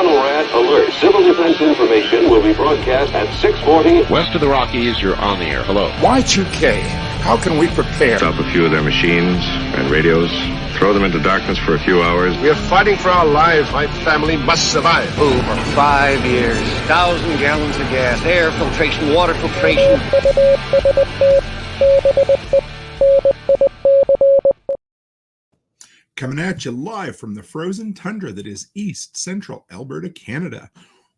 NORAD alert. Civil defense information will be broadcast at 6:40. West of the Rockies, you're on the air. Hello. Y2K, how can we prepare? Stop a few of their machines and radios. Throw them into darkness for a few hours. We are fighting for our lives. My family must survive. Over 5 years, 1,000 gallons of gas, air filtration, water filtration. Coming at you live from the frozen tundra that is East Central Alberta, Canada.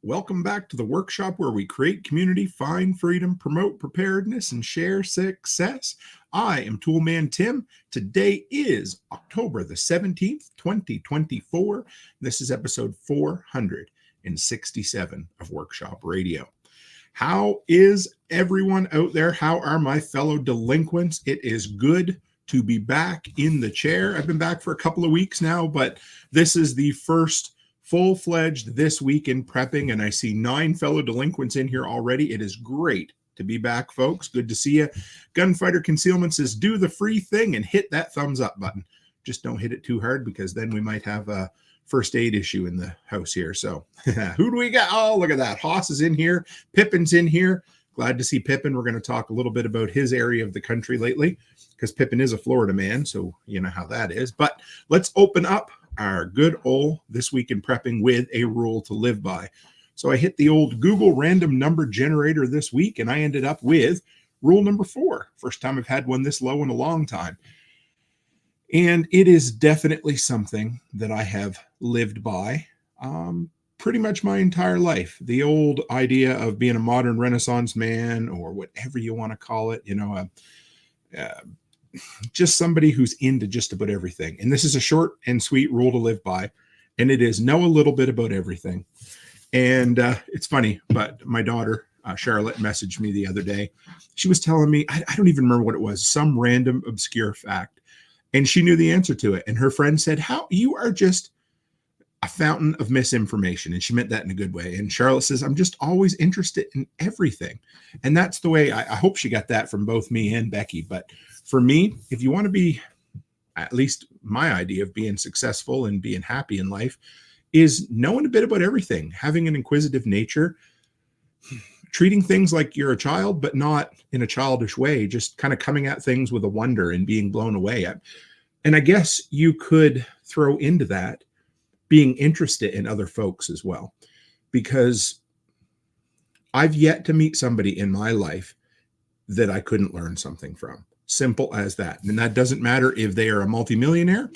Welcome back to the workshop where we create community, find freedom, promote preparedness, and share success. I am Toolman Tim. Today is October the 17th, 2024. This is episode 467 of Workshop Radio. How is everyone out there? How are my fellow delinquents? It is good to be back in the chair. I've been back for a couple of weeks now, but this is the first full-fledged this week in prepping, and I see 9 fellow delinquents in here already. It is great to be back, folks. Good to see you. Gunfighter Concealment says, do the free thing and hit that thumbs up button. Just don't hit it too hard because then we might have a first aid issue in the house here. So who do we got? Oh, look at that. Haas is in here. Pippin's in here. Glad to see Pippin. We're going to talk a little bit about his area of the country lately because Pippin is a Florida man, so you know how that is. But let's open up our good old This Week in Prepping with a rule to live by. So I hit the old Google random number generator this week, and I ended up with rule number 4. First time I've had one this low in a long time. And it is definitely something that I have lived by pretty much my entire life. The old idea of being a modern Renaissance man, or whatever you want to call it, you know, just somebody who's into just about everything. And this is a short and sweet rule to live by. And it is know a little bit about everything. And it's funny, but my daughter, Charlotte, messaged me the other day. She was telling me, I don't even remember what it was, some random obscure fact. And she knew the answer to it. And her friend said, how you are just a fountain of misinformation. And she meant that in a good way. And Charlotte says, I'm just always interested in everything. And that's the way I hope she got that from both me and Becky. But for me, if you want to be, at least my idea of being successful and being happy in life, is knowing a bit about everything, having an inquisitive nature, treating things like you're a child, but not in a childish way, just kind of coming at things with a wonder and being blown away. And I guess you could throw into that being interested in other folks as well, because I've yet to meet somebody in my life that I couldn't learn something from. Simple as that. And that doesn't matter if they are a multimillionaire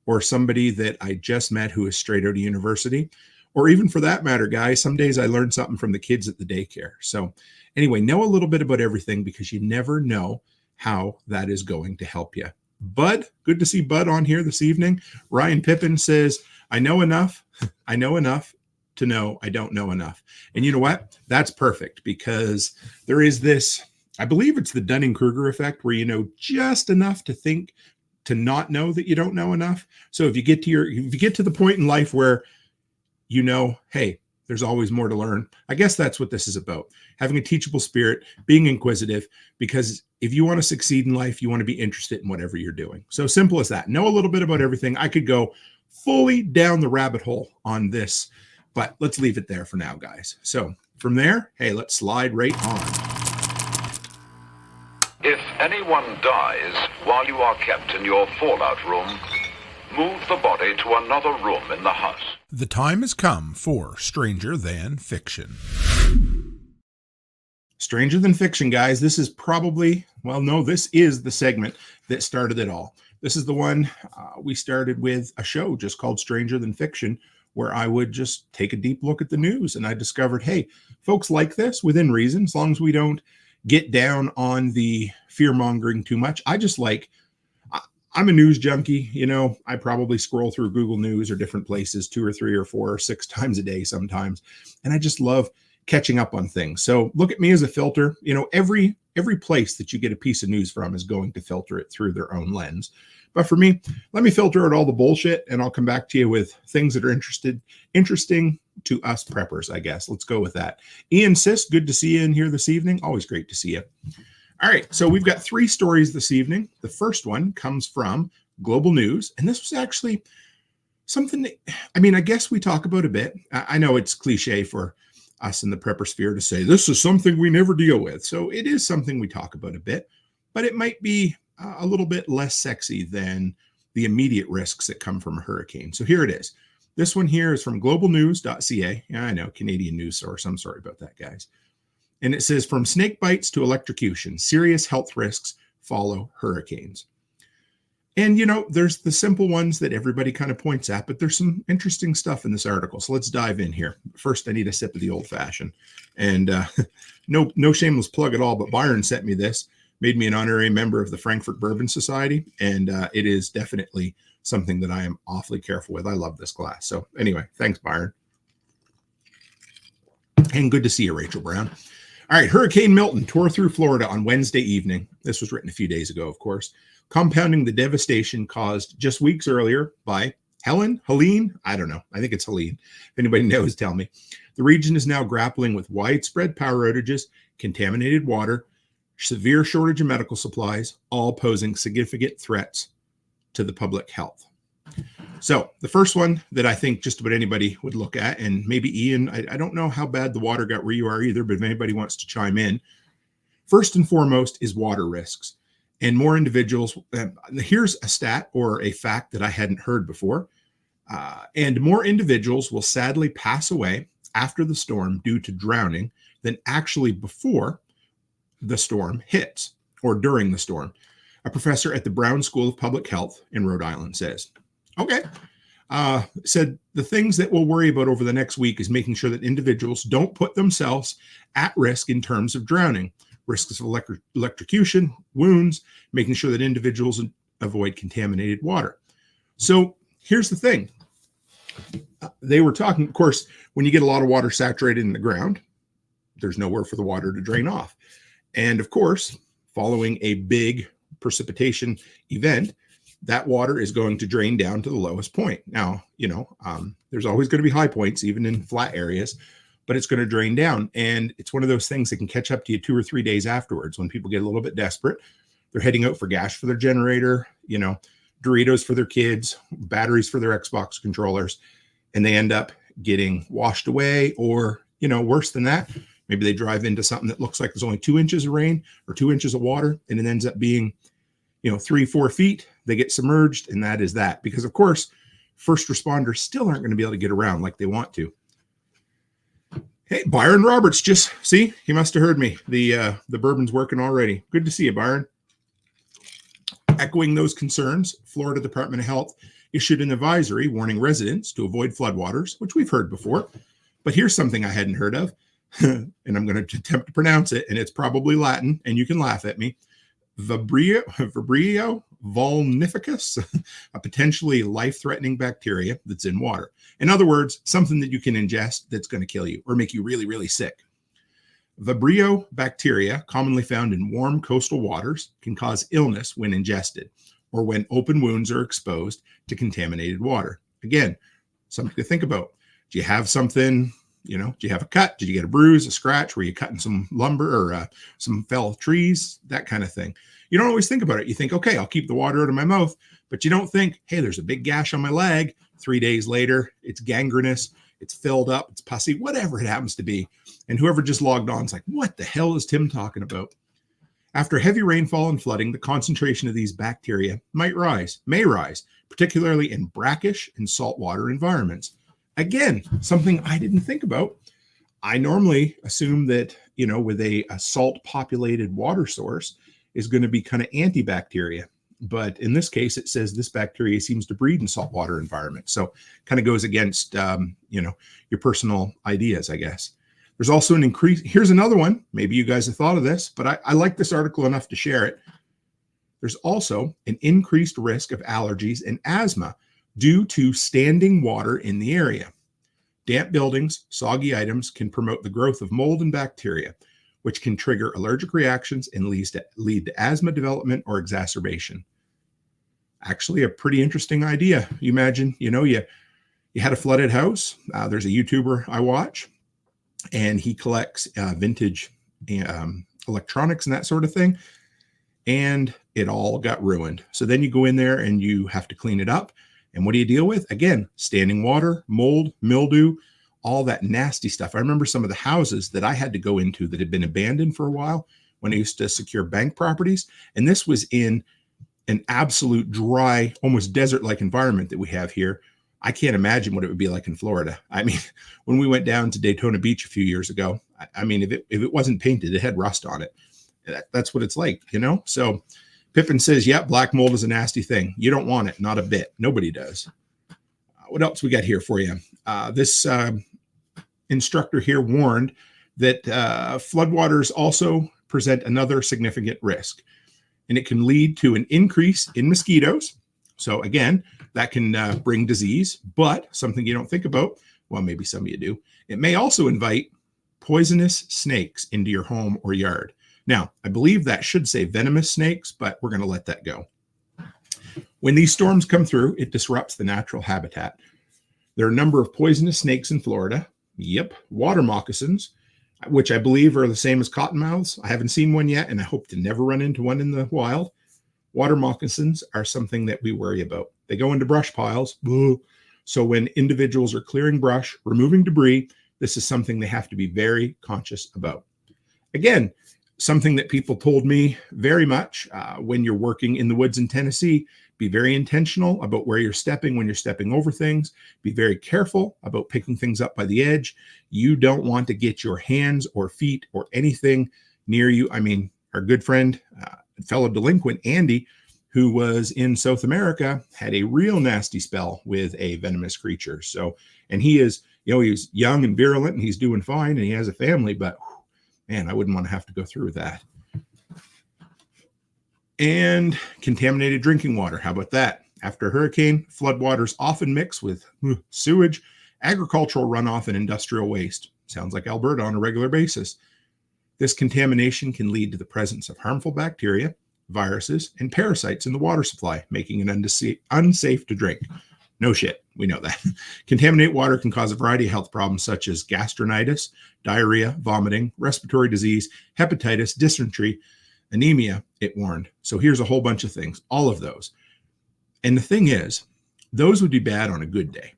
or somebody that I just met who is straight out of university, or even for that matter, guys, some days I learned something from the kids at the daycare. So anyway, know a little bit about everything because you never know how that is going to help you. Bud, good to see Bud on here this evening. Ryan Pippin says, I know enough to know I don't know enough. And you know what? That's perfect because there is this, I believe it's the Dunning-Kruger effect where you know just enough to think to not know that you don't know enough. So if you get to the point in life where you know, hey, there's always more to learn. I guess that's what this is about. Having a teachable spirit, being inquisitive, because if you want to succeed in life, you want to be interested in whatever you're doing. So simple as that. Know a little bit about everything. I could go fully down the rabbit hole on this, but let's leave it there for now, guys. So from there, hey, let's slide right on. If anyone dies while you are kept in your fallout room, move the body to another room in the house. The time has come for Stranger Than Fiction. Stranger Than Fiction, guys. This is probably, well, no, this is the segment that started it all. This is the one we started with a show just called Stranger Than Fiction, where I would just take a deep look at the news. And I discovered, hey, folks like this within reason, as long as we don't get down on the fear-mongering too much. I just like, I'm a news junkie, you know, I probably scroll through Google News or different places 2 or 3 or 4 or 6 times a day sometimes. And I just love catching up on things. So look at me as a filter. You know, every place that you get a piece of news from is going to filter it through their own lens. But for me, let me filter out all the bullshit and I'll come back to you with things that are interesting to us preppers, I guess. Let's go with that. Ian Sis, good to see you in here this evening. Always great to see you. All right, so we've got 3 stories this evening. The first one comes from Global News, and this was actually something that, I mean, I guess we talk about a bit. I know it's cliche for us in the prepper sphere to say this is something we never deal with. So it is something we talk about a bit, but it might be a little bit less sexy than the immediate risks that come from a hurricane. So here it is. This one here is from globalnews.ca. Yeah, I know, Canadian news source. I'm sorry about that, guys. And it says, from snake bites to electrocution, serious health risks follow hurricanes. And, you know, there's the simple ones that everybody kind of points at, but there's some interesting stuff in this article. So let's dive in here. First, I need a sip of the old fashioned. And no shameless plug at all, but Byron sent me this, made me an honorary member of the Frankfurt Bourbon Society. And it is definitely something that I am awfully careful with. I love this glass. So anyway, thanks, Byron. And good to see you, Rachel Brown. All right, Hurricane Milton tore through Florida on Wednesday evening. This was written a few days ago, of course, compounding the devastation caused just weeks earlier by Helene, I don't know. I think it's Helene. If anybody knows, tell me. The region is now grappling with widespread power outages, contaminated water, severe shortage of medical supplies, all posing significant threats to the public health. So the first one that I think just about anybody would look at, and maybe Ian, I don't know how bad the water got where you are either, but if anybody wants to chime in, first and foremost is water risks. And more individuals, here's a stat or a fact that I hadn't heard before, and more individuals will sadly pass away after the storm due to drowning than actually before the storm hits or during the storm. A professor at the Brown School of Public Health in Rhode Island says, okay, said the things that we'll worry about over the next week is making sure that individuals don't put themselves at risk in terms of drowning, risks of electrocution, wounds, making sure that individuals avoid contaminated water. So here's the thing. They were talking, of course, when you get a lot of water saturated in the ground, there's nowhere for the water to drain off. And of course, following a big precipitation event, that water is going to drain down to the lowest point. Now, you know, there's always going to be high points, even in flat areas, but it's going to drain down. And it's one of those things that can catch up to you 2 or 3 days afterwards when people get a little bit desperate. They're heading out for gas for their generator, you know, Doritos for their kids, batteries for their Xbox controllers, and they end up getting washed away, or, you know, worse than that, maybe they drive into something that looks like there's only 2 inches of rain or 2 inches of water, and it ends up being, you know, 3-4 feet. They get submerged, and that is that. Because of course, first responders still aren't going to be able to get around like they want to. Hey, Byron Roberts, just see, he must have heard me. The bourbon's working already. Good to see you, Byron. Echoing those concerns, Florida Department of Health issued an advisory warning residents to avoid floodwaters, which we've heard before. But here's something I hadn't heard of, and I'm going to attempt to pronounce it, and it's probably Latin, and you can laugh at me. Vibrio vulnificus, a potentially life-threatening bacteria that's in water. In other words, something that you can ingest that's going to kill you or make you really, really sick. Vibrio bacteria, commonly found in warm coastal waters, can cause illness when ingested or when open wounds are exposed to contaminated water. Again, something to think about. Do you have something, you know, do you have a cut? Did you get a bruise, a scratch? Were you cutting some lumber or some fell trees? That kind of thing. You don't always think about it. You think, okay, I'll keep the water out of my mouth, but you don't think, hey, there's a big gash on my leg. 3 days later, it's gangrenous, it's filled up, it's pussy, whatever it happens to be. And whoever just logged on is like, what the hell is Tim talking about? After heavy rainfall and flooding, the concentration of these bacteria may rise, particularly in brackish and saltwater environments. Again, something I didn't think about. I normally assume that, you know, with a salt-populated water source is going to be kind of antibacteria. But in this case, it says this bacteria seems to breed in saltwater environments. So kind of goes against, you know, your personal ideas, I guess. There's also an increase. Here's another one. Maybe you guys have thought of this, but I like this article enough to share it. There's also an increased risk of allergies and asthma due to standing water in the area. Damp buildings, soggy items can promote the growth of mold and bacteria, which can trigger allergic reactions and lead to asthma development or exacerbation. Actually, a pretty interesting idea. You imagine, you know, you had a flooded house. There's a YouTuber I watch, and he collects vintage electronics and that sort of thing, and it all got ruined. So then you go in there and you have to clean it up. And what do you deal with? Again, standing water, mold, mildew, all that nasty stuff. I remember some of the houses that I had to go into that had been abandoned for a while when I used to secure bank properties. And this was in an absolute dry, almost desert-like environment that we have here. I can't imagine what it would be like in Florida. I mean, when we went down to Daytona Beach a few years ago, I mean, if it wasn't painted, it had rust on it. That's what it's like, you know? So Pippin says, yeah, black mold is a nasty thing. You don't want it, not a bit. Nobody does. What else we got here for you? This instructor here warned that floodwaters also present another significant risk, and it can lead to an increase in mosquitoes. So again, that can bring disease, but something you don't think about, well, maybe some of you do, it may also invite poisonous snakes into your home or yard. Now, I believe that should say venomous snakes, but we're going to let that go. When these storms come through, it disrupts the natural habitat. There are a number of poisonous snakes in Florida. Yep, water moccasins, which I believe are the same as cottonmouths. I haven't seen one yet, and I hope to never run into one in the wild. Water moccasins are something that we worry about. They go into brush piles. So when individuals are clearing brush, removing debris, this is something they have to be very conscious about. Again, something that people told me very much when you're working in the woods in Tennessee, be very intentional about where you're stepping when you're stepping over things. Be very careful about picking things up by the edge. You don't want to get your hands or feet or anything near you. I mean, our good friend, fellow delinquent, Andy, who was in South America, had a real nasty spell with a venomous creature. So, and he is, you know, he's young and virulent and he's doing fine and he has a family, but man, I wouldn't want to have to go through that. And contaminated drinking water. How about that? After a hurricane, floodwaters often mix with sewage, agricultural runoff, and industrial waste. Sounds like Alberta on a regular basis. This contamination can lead to the presence of harmful bacteria, viruses, and parasites in the water supply, making it unsafe to drink. No shit, we know that. Contaminated water can cause a variety of health problems such as gastritis, diarrhea, vomiting, respiratory disease, hepatitis, dysentery, anemia, it warned. So here's a whole bunch of things, all of those. And the thing is, those would be bad on a good day.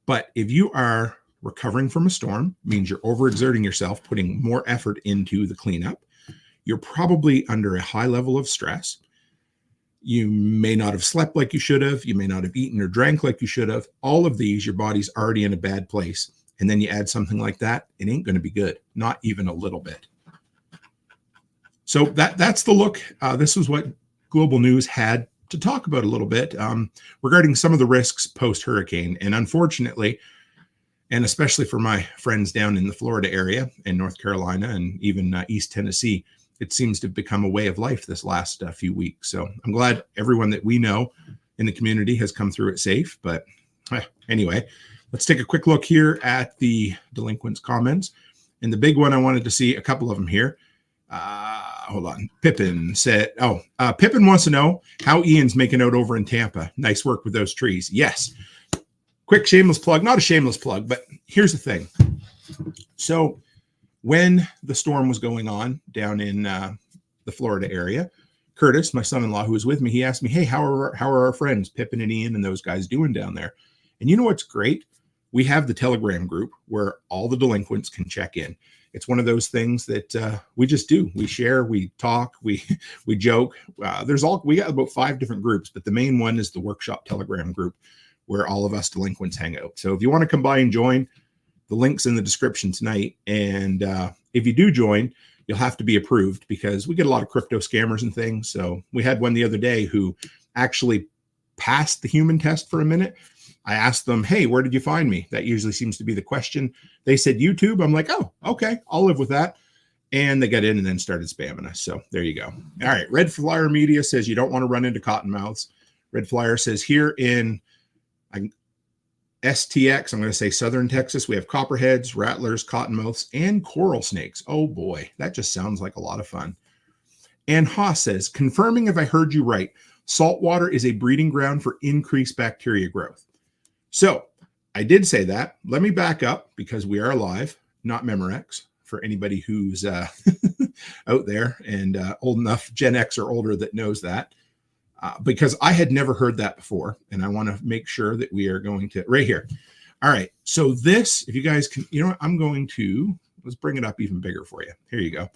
But if you are recovering from a storm, means you're overexerting yourself, putting more effort into the cleanup, you're probably under a high level of stress. You may not have slept like you should have. You may not have eaten or drank like you should have. All of these, your body's already in a bad place. And then you add something like that, it ain't going to be good. Not even a little bit. So that's the look. This was what Global News had to talk about a little bit regarding some of the risks post-hurricane. And unfortunately, and especially for my friends down in the Florida area and North Carolina and even East Tennessee, it seems to have become a way of life this last few weeks. So I'm glad everyone that we know in the community has come through it safe. But anyway, let's take a quick look here at the delinquents' comments. And the big one, I wanted to see a couple of them here. Hold on. Pippin said, Pippin wants to know how Ian's making out over in Tampa. Nice work with those trees. Yes. Quick shameless plug, not a shameless plug, but here's the thing. So when the storm was going on down in the Florida area, Curtis, my son-in-law who was with me, he asked me, hey, how are our friends, Pippin and Ian and those guys doing down there? And you know what's great? We have the Telegram group where all the delinquents can check in. It's one of those things that we just do. We share, we talk, we joke. We got about 5 different groups, but the main one is the workshop Telegram group where all of us delinquents hang out. So if you want to come by and join, the link's in the description tonight. And if you do join, you'll have to be approved because we get a lot of crypto scammers and things. So we had one the other day who actually passed the human test for a minute. I asked them, hey, where did you find me? That usually seems to be the question. They said YouTube. I'm like, oh, okay, I'll live with that. And they got in and then started spamming us. So there you go. All right. Red Flyer Media says you don't want to run into cottonmouths. Red Flyer says here in STX, I'm going to say Southern Texas, we have copperheads, rattlers, cottonmouths, and coral snakes. Oh boy, that just sounds like a lot of fun. And Haas says, confirming if I heard you right, saltwater is a breeding ground for increased bacteria growth. So I did say that. Let me back up because we are live, not Memorex, for anybody who's out there and old enough, Gen X or older, that knows that. because I had never heard that before. And I want to make sure that we are going to right here. All right. So this, if you guys can, you know what, I'm going to, let's bring it up even bigger for you. Here you go.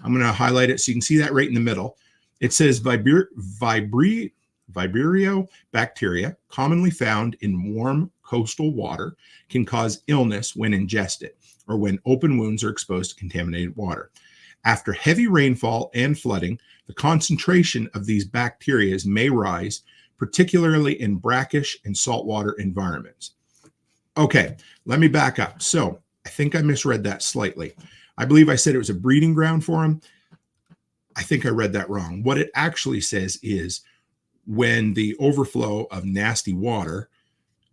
I'm going to highlight it so you can see that right in the middle. It says Vibrio bacteria, commonly found in warm coastal water, can cause illness when ingested or when open wounds are exposed to contaminated water. After heavy rainfall and flooding, the concentration of these bacteria may rise, particularly in brackish and saltwater environments. Okay, let me back up. So I think I misread that slightly. I believe I said it was a breeding ground for them. I think I read that wrong. What it actually says is when the overflow of nasty water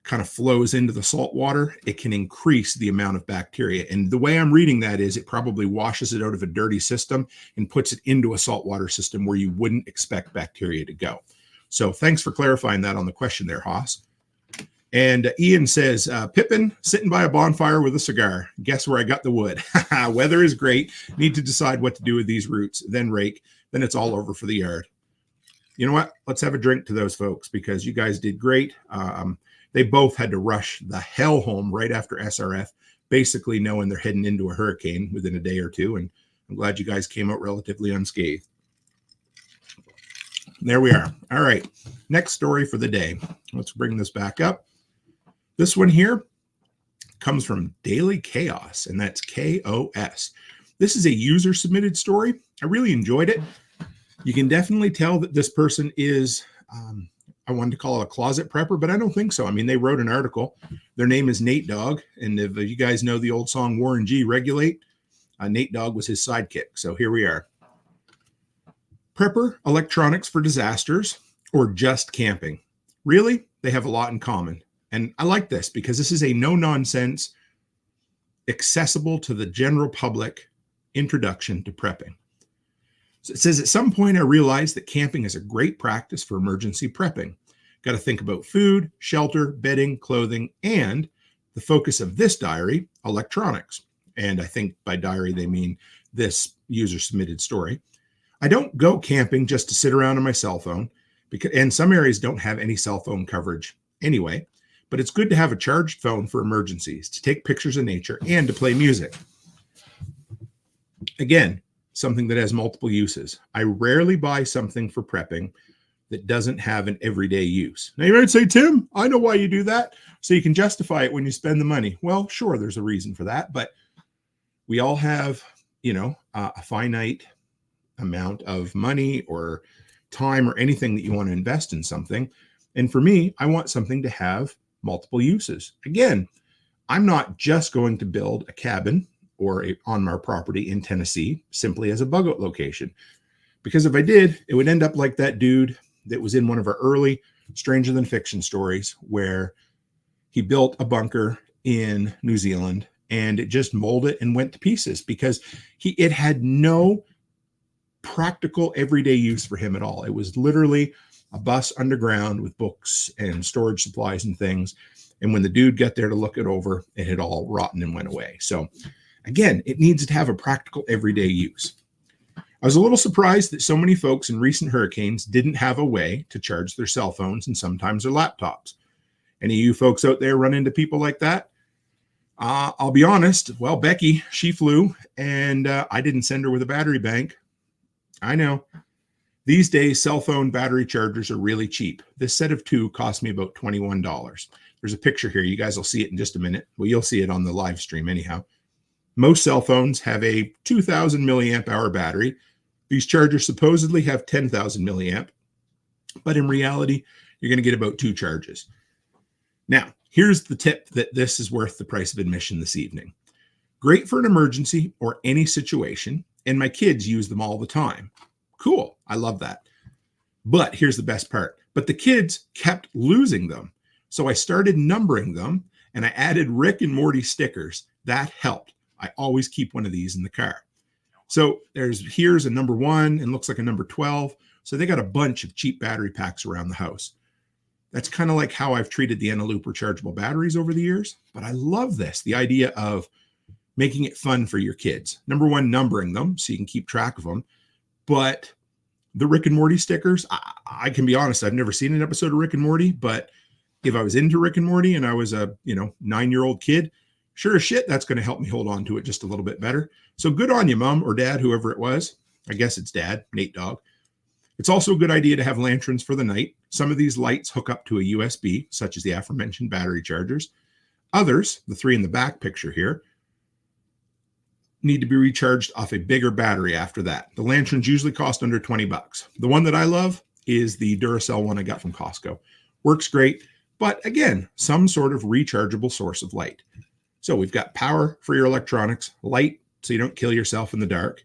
kind of flows into the salt water, it can increase the amount of bacteria. And the way I'm reading that is it probably washes it out of a dirty system and puts it into a saltwater system where you wouldn't expect bacteria to go. So thanks for clarifying that on the question there, Haas. And Ian says, Pippin sitting by a bonfire with a cigar. Guess where I got the wood? Weather is great. Need to decide what to do with these roots, then rake. Then it's all over for the yard. You know what? Let's have a drink to those folks because you guys did great. They both had to rush the hell home right after SRF, basically knowing they're heading into a hurricane within a day or two. And I'm glad you guys came out relatively unscathed. There we are. All right. Next story for the day. Let's bring this back up. This one here comes from Daily Chaos, and that's KOS. This is a user-submitted story. I really enjoyed it. You can definitely tell that this person is, I wanted to call it a closet prepper, but I don't think so. I mean, they wrote an article. Their name is Nate Dogg, and if you guys know the old song Warren G, Regulate, Nate Dogg was his sidekick. So here we are. Prepper, electronics for disasters, or just camping. Really, they have a lot in common. And I like this because this is a no-nonsense, accessible to the general public introduction to prepping. So it says, at some point I realized that camping is a great practice for emergency prepping. Got to think about food, shelter, bedding, clothing, and the focus of this diary, electronics. And I think by diary, they mean this user-submitted story. I don't go camping just to sit around on my cell phone, and some areas don't have any cell phone coverage anyway. But it's good to have a charged phone for emergencies, to take pictures of nature, and to play music. Again, something that has multiple uses. I rarely buy something for prepping that doesn't have an everyday use. Now you might say, Tim, I know why you do that. So you can justify it when you spend the money. Well, sure, there's a reason for that. But we all have, a finite amount of money or time or anything that you want to invest in something. And for me, I want something to have multiple uses. Again, I'm not just going to build a cabin or on our property in Tennessee simply as a bug out location. Because if I did, it would end up like that dude that was in one of our early Stranger Than Fiction stories where he built a bunker in New Zealand and it just molded and went to pieces because it had no practical everyday use for him at all. It was literally a bus underground with books and storage supplies and things. And when the dude got there to look it over, it had all rotten and went away. So again, it needs to have a practical everyday use. I was a little surprised that so many folks in recent hurricanes didn't have a way to charge their cell phones and sometimes their laptops. Any of you folks out there run into people like that? I'll be honest. Well, Becky, she flew and I didn't send her with a battery bank. I know. These days, cell phone battery chargers are really cheap. This set of 2 cost me about $21. There's a picture here. You guys will see it in just a minute. Well, you'll see it on the live stream anyhow. Most cell phones have a 2,000 milliamp hour battery. These chargers supposedly have 10,000 milliamp, but in reality, you're going to get about 2 charges. Now, here's the tip that this is worth the price of admission this evening. Great for an emergency or any situation, and my kids use them all the time. Cool. I love that. But here's the best part. But the kids kept losing them. So I started numbering them and I added Rick and Morty stickers. That helped. I always keep one of these in the car. So here's a number 1 and looks like a number 12. So they got a bunch of cheap battery packs around the house. That's kind of like how I've treated the Eneloop rechargeable batteries over the years. But I love this, the idea of making it fun for your kids. Number 1, numbering them so you can keep track of them. But the Rick and Morty stickers. I can be honest, I've never seen an episode of Rick and Morty, but if I was into Rick and Morty and I was a 9-year-old kid, sure as shit, that's going to help me hold on to it just a little bit better. So good on you, Mom or Dad, whoever it was. I guess it's Dad, Nate Dog. It's also a good idea to have lanterns for the night. Some of these lights hook up to a USB, such as the aforementioned battery chargers. Others, the 3 in the back picture here, need to be recharged off a bigger battery after that. The lanterns usually cost under 20 bucks. The one that I love is the Duracell one I got from Costco. Works great, but again, some sort of rechargeable source of light. So we've got power for your electronics, light so you don't kill yourself in the dark.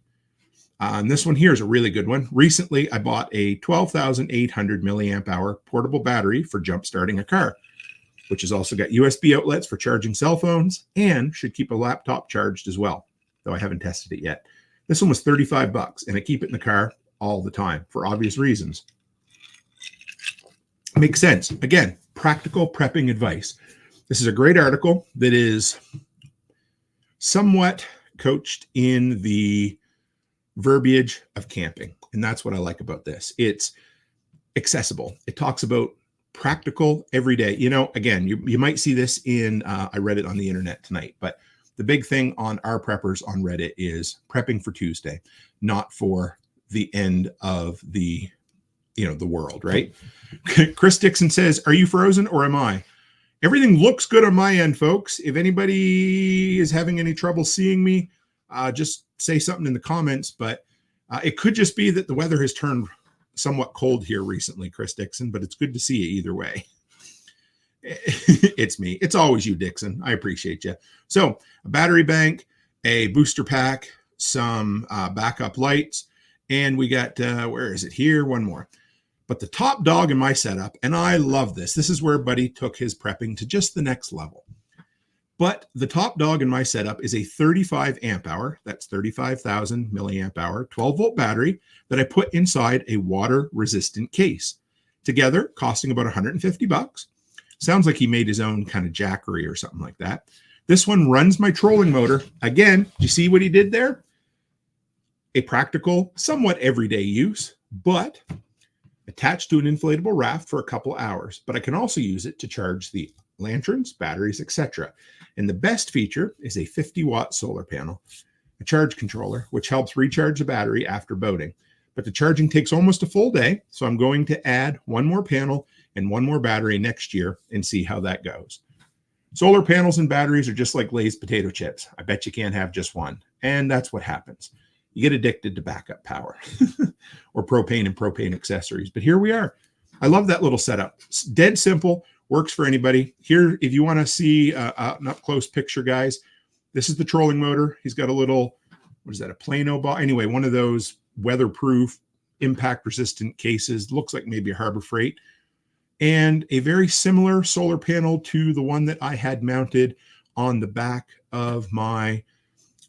And this one here is a really good one. Recently, I bought a 12,800 milliamp hour portable battery for jump starting a car, which has also got USB outlets for charging cell phones and should keep a laptop charged as well, though I haven't tested it yet. This one was 35 bucks, and I keep it in the car all the time for obvious reasons. Makes sense. Again, practical prepping advice. This is a great article that is somewhat coached in the verbiage of camping. And that's what I like about this. It's accessible. It talks about practical everyday. Again, you might see this in, I read it on the internet tonight, but the big thing on our preppers on Reddit is prepping for Tuesday, not for the end of the world, right? Chris Dixon says, are you frozen or am I? Everything looks good on my end, folks. If anybody is having any trouble seeing me, just say something in the comments, but it could just be that the weather has turned somewhat cold here recently, Chris Dixon, but it's good to see you either way. It's me. It's always you, Dixon. I appreciate you. So a battery bank, a booster pack, some backup lights, and we got, where is it here? One more. But the top dog in my setup, and I love this. This is where Buddy took his prepping to just the next level. But the top dog in my setup is a 35 amp hour, that's 35,000 milliamp hour, 12 volt battery that I put inside a water resistant case. Together, costing about 150 bucks. Sounds like he made his own kind of jackery or something like that. This one runs my trolling motor. Again, do you see what he did there? A practical, somewhat everyday use, but attached to an inflatable raft for a couple hours. But I can also use it to charge the lanterns, batteries, etc. And the best feature is a 50-watt solar panel, a charge controller, which helps recharge the battery after boating. But the charging takes almost a full day, so I'm going to add one more panel and one more battery next year and see how that goes. Solar panels and batteries are just like Lay's potato chips. I bet you can't have just one. And that's what happens. You get addicted to backup power or propane and propane accessories. But here we are. I love that little setup. It's dead simple. Works for anybody. Here, if you want to see an up-close picture, guys, this is the trolling motor. He's got a little, what is that, a Plano ball? Anyway, one of those weatherproof, impact-resistant cases. Looks like maybe a Harbor Freight. And a very similar solar panel to the one that I had mounted on the back of my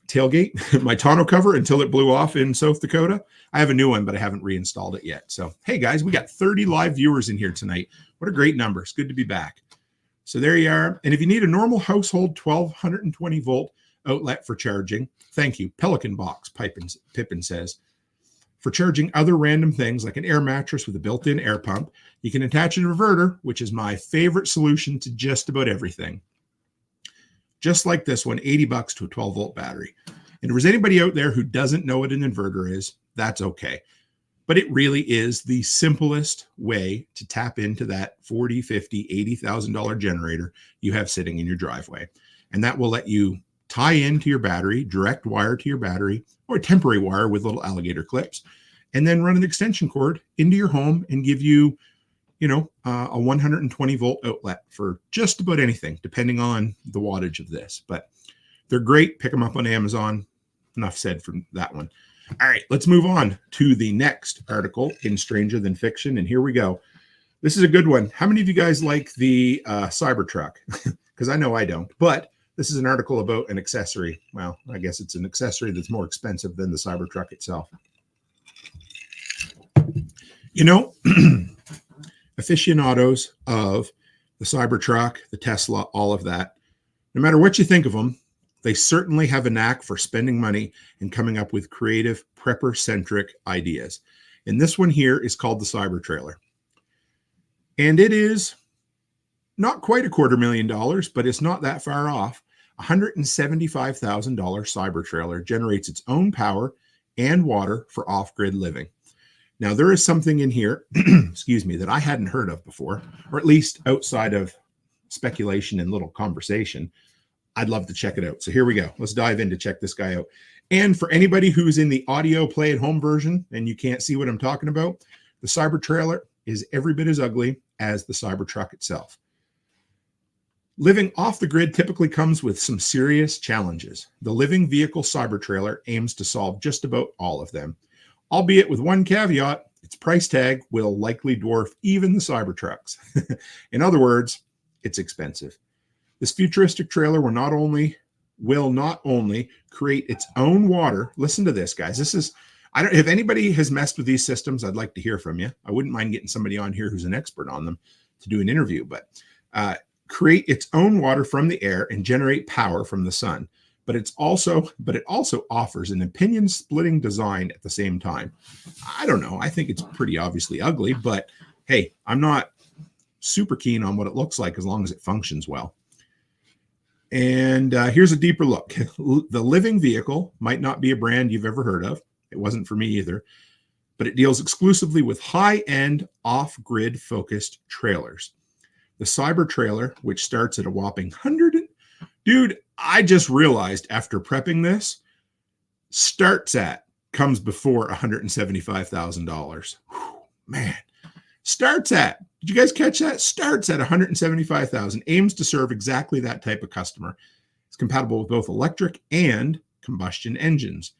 tailgate, my tonneau cover, until it blew off in South Dakota. I have a new one, but I haven't reinstalled it yet. So, hey guys, we got 30 live viewers in here tonight. What a great number. It's good to be back. So there you are. And if you need a normal household 1220 volt outlet for charging, thank you. Pelican Box, Pippin says. For charging other random things like an air mattress with a built-in air pump, you can attach an inverter, which is my favorite solution to just about everything. Just like this one, 80 bucks to a 12 volt battery. And if there's anybody out there who doesn't know what an inverter is, that's okay. But it really is the simplest way to tap into that $40,000, $50,000, $80,000 generator you have sitting in your driveway. And that will let you tie into your battery, direct wire to your battery, or a temporary wire with little alligator clips, and then run an extension cord into your home and give you, a 120 volt outlet for just about anything, depending on the wattage of this. But they're great. Pick them up on Amazon. Enough said from that one. All right, let's move on to the next article in Stranger Than Fiction. And here we go. This is a good one. How many of you guys like the Cybertruck? Because I know I don't. But this is an article about an accessory. Well, I guess it's an accessory that's more expensive than the Cybertruck itself. Aficionados of the Cybertruck, the Tesla, all of that, no matter what you think of them, they certainly have a knack for spending money and coming up with creative prepper-centric ideas. And this one here is called the Cybertrailer. And it is not quite $250,000, but it's not that far off. $175,000 Cybertrailer generates its own power and water for off-grid living. Now, there is something in here, excuse me, that I hadn't heard of before, or at least outside of speculation and little conversation. I'd love to check it out. So here we go. Let's dive in to check this guy out. And for anybody who's in the audio play at home version and you can't see what I'm talking about, the Cybertrailer is every bit as ugly as the Cybertruck itself. Living off the grid typically comes with some serious challenges. The living vehicle Cybertrailer aims to solve just about all of them, albeit with one caveat: its price tag will likely dwarf even the Cybertrucks. In other words, it's expensive. This futuristic trailer will not only create its own water. Listen to this, guys. This is, I don't, if anybody has messed with these systems, I'd like to hear from you. I wouldn't mind getting somebody on here who's an expert on them to do an interview, but create its own water from the air and generate power from the sun. But it also offers an opinion-splitting design at the same time. I don't know. I think it's pretty obviously ugly, but hey, I'm not super keen on what it looks like as long as it functions well. And here's a deeper look. The living vehicle might not be a brand you've ever heard of. It wasn't for me either, but it deals exclusively with high-end, off-grid focused trailers. The Cybertrailer, which starts at a whopping dude, I just realized after prepping this, comes before $175,000. Man, did you guys catch that? Starts at $175,000, aims to serve exactly that type of customer. It's compatible with both electric and combustion engines.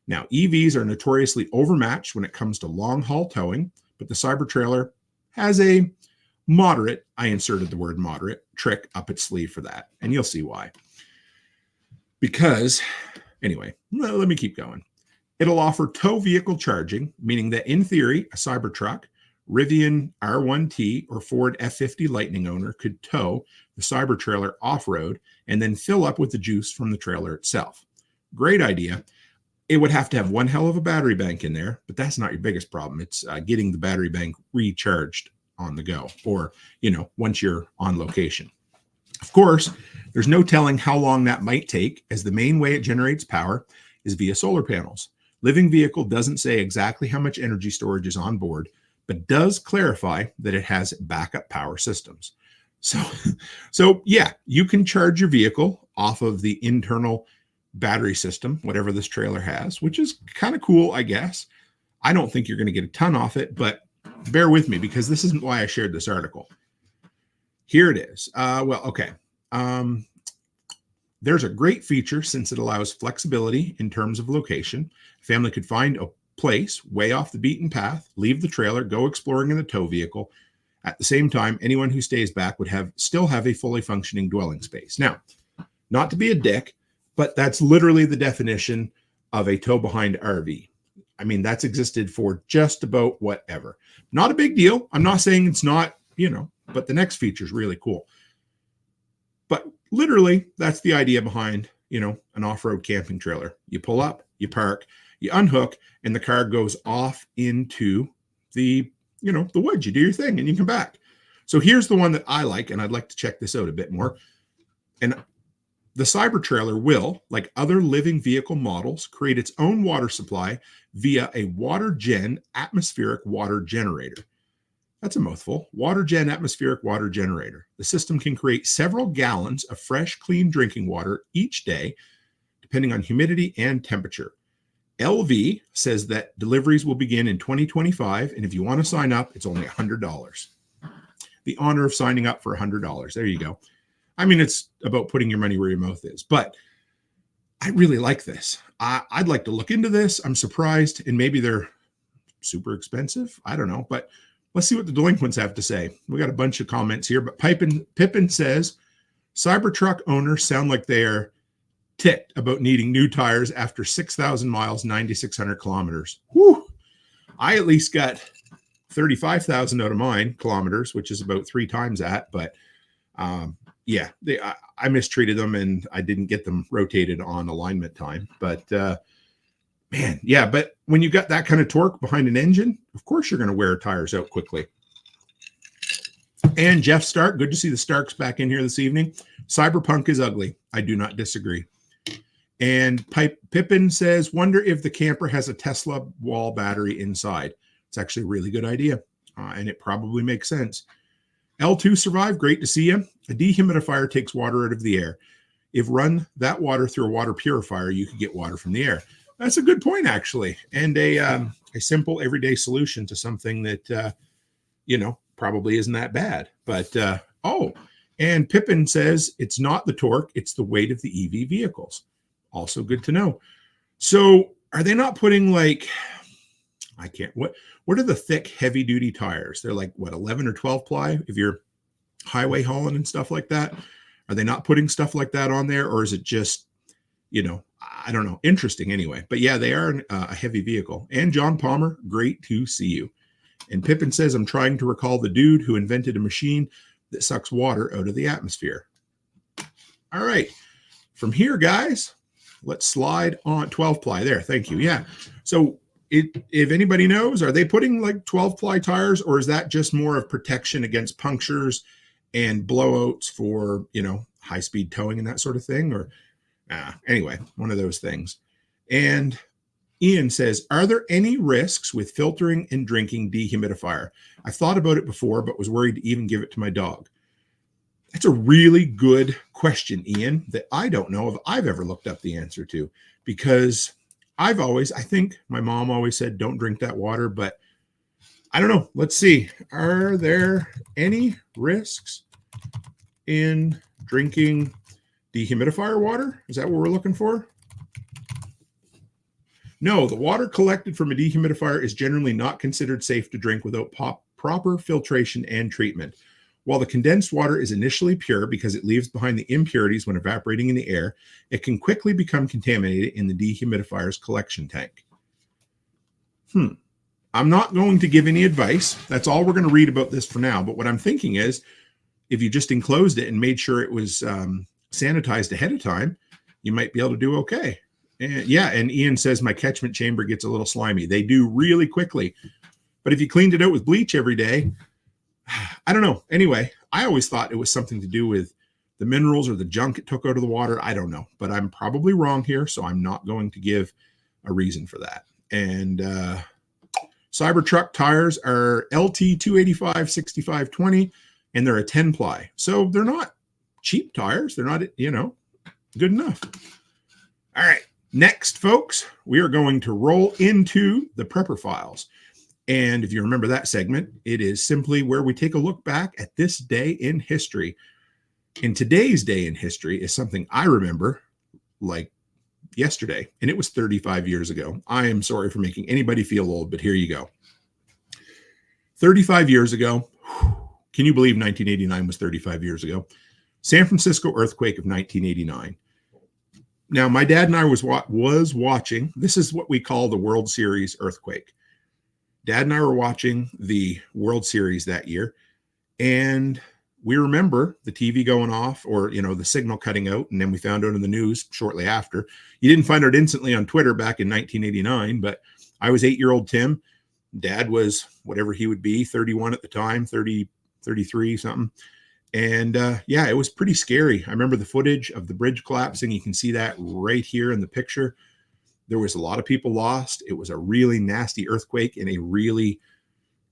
Now, EVs are notoriously overmatched when it comes to long-haul towing, but the Cybertrailer has a moderate, I inserted the word moderate, trick up its sleeve for that, and you'll see why. Because, anyway, let me keep going. It'll offer tow vehicle charging, meaning that in theory, a Cybertruck, Rivian R1T, or Ford F50 Lightning owner could tow the Cybertrailer off-road and then fill up with the juice from the trailer itself. Great idea. It would have to have one hell of a battery bank in there, but that's not your biggest problem. It's getting the battery bank recharged on the go, or, once you're on location. Of course, there's no telling how long that might take, as the main way it generates power is via solar panels. Living Vehicle doesn't say exactly how much energy storage is on board, but does clarify that it has backup power systems. So yeah, you can charge your vehicle off of the internal battery system, whatever this trailer has, which is kind of cool, I guess. I don't think you're going to get a ton off it, but bear with me because this isn't why I shared this article. Here it is. There's a great feature since it allows flexibility in terms of location. A family could find a place way off the beaten path, leave the trailer, go exploring in the tow vehicle. At the same time, anyone who stays back would still have a fully functioning dwelling space. Now, not to be a dick, but that's literally the definition of a tow behind RV. I mean, that's existed for just about whatever. Not a big deal. I'm not saying it's not, but the next feature is really cool. But literally, that's the idea behind, an off-road camping trailer. You pull up, you park, you unhook, and the car goes off into the woods. You do your thing and you come back. So here's the one that I like, and I'd like to check this out a bit more. And the Cybertrailer will, like other living vehicle models, create its own water supply via a water-gen atmospheric water generator. That's a mouthful. Water-gen atmospheric water generator. The system can create several gallons of fresh, clean drinking water each day, depending on humidity and temperature. LV says that deliveries will begin in 2025, and if you want to sign up, it's only $100. The honor of signing up for $100. There you go. I mean, it's about putting your money where your mouth is, but I really like this. I'd like to look into this. I'm surprised, and maybe they're super expensive. I don't know, but let's see what the delinquents have to say. We got a bunch of comments here, but Pippin says, Cybertruck owners sound like they are ticked about needing new tires after 6,000 miles, 9,600 kilometers. Whew. I at least got 35,000 out of mine kilometers, which is about 3 times that, but yeah, I mistreated them and I didn't get them rotated on alignment time. But Man, yeah, but when you got that kind of torque behind an engine, of course you're going to wear tires out quickly. And Jeff Stark, good to see the Starks back in here this evening. Cyberpunk is ugly. I do not disagree. And Pippin says, wonder if the camper has a Tesla wall battery inside. It's actually a really good idea, and it probably makes sense. L2 survived. Great to see you. A dehumidifier takes water out of the air. If run that water through a water purifier, you could get water from the air. That's a good point, actually, and a simple everyday solution to something that, probably isn't that bad. But, and Pippin says it's not the torque, it's the weight of the EV vehicles. Also good to know. So are they not putting what are the thick, heavy-duty tires? They're like, 11 or 12 ply if you're highway hauling and stuff like that? Are they not putting stuff like that on there, or is it just, I don't know, interesting anyway. But yeah, they are a heavy vehicle. And John Palmer, great to see you. And Pippin says, I'm trying to recall the dude who invented a machine that sucks water out of the atmosphere. All right. From here, guys, let's slide on 12 ply there. Thank you. Yeah. So if anybody knows, are they putting like 12 ply tires, or is that just more of protection against punctures and blowouts for, high speed towing and that sort of thing? Or anyway, one of those things. And Ian says, are there any risks with filtering and drinking dehumidifier? I've thought about it before, but was worried to even give it to my dog. That's a really good question, Ian, that I don't know if I've ever looked up the answer to, because I think my mom always said, don't drink that water, but I don't know. Let's see. Are there any risks in drinking dehumidifier water? Is that what we're looking for? No, the water collected from a dehumidifier is generally not considered safe to drink without proper filtration and treatment. While the condensed water is initially pure because it leaves behind the impurities when evaporating in the air, it can quickly become contaminated in the dehumidifier's collection tank. I'm not going to give any advice. That's all we're going to read about this for now. But what I'm thinking is, if you just enclosed it and made sure it was sanitized ahead of time, you might be able to do okay. And Ian says my catchment chamber gets a little slimy. They do really quickly. But if you cleaned it out with bleach every day, I don't know. Anyway, I always thought it was something to do with the minerals or the junk it took out of the water. I don't know, but I'm probably wrong here, so I'm not going to give a reason for that. And Cybertruck tires are LT 285 6520, and they're a 10 ply. So they're not cheap tires. They're not, good enough. All right. Next, folks, we are going to roll into the Prepper Files. And if you remember that segment, it is simply where we take a look back at this day in history. And today's day in history is something I remember like yesterday, and it was 35 years ago. I am sorry for making anybody feel old, but here you go. 35 years ago, can you believe 1989 was 35 years ago? San Francisco earthquake of 1989. Now, my dad and I was watching, this is what we call the World Series earthquake. Dad and I were watching the World Series that year, and we remember the TV going off, or, the signal cutting out, and then we found out in the news shortly after. You didn't find out instantly on Twitter back in 1989, but I was 8-year-old Tim. Dad was whatever he would be, 31 at the time, 30, 33, something. And it was pretty scary. I remember the footage of the bridge collapsing. You can see that right here in the picture. There was a lot of people lost. It was a really nasty earthquake in a really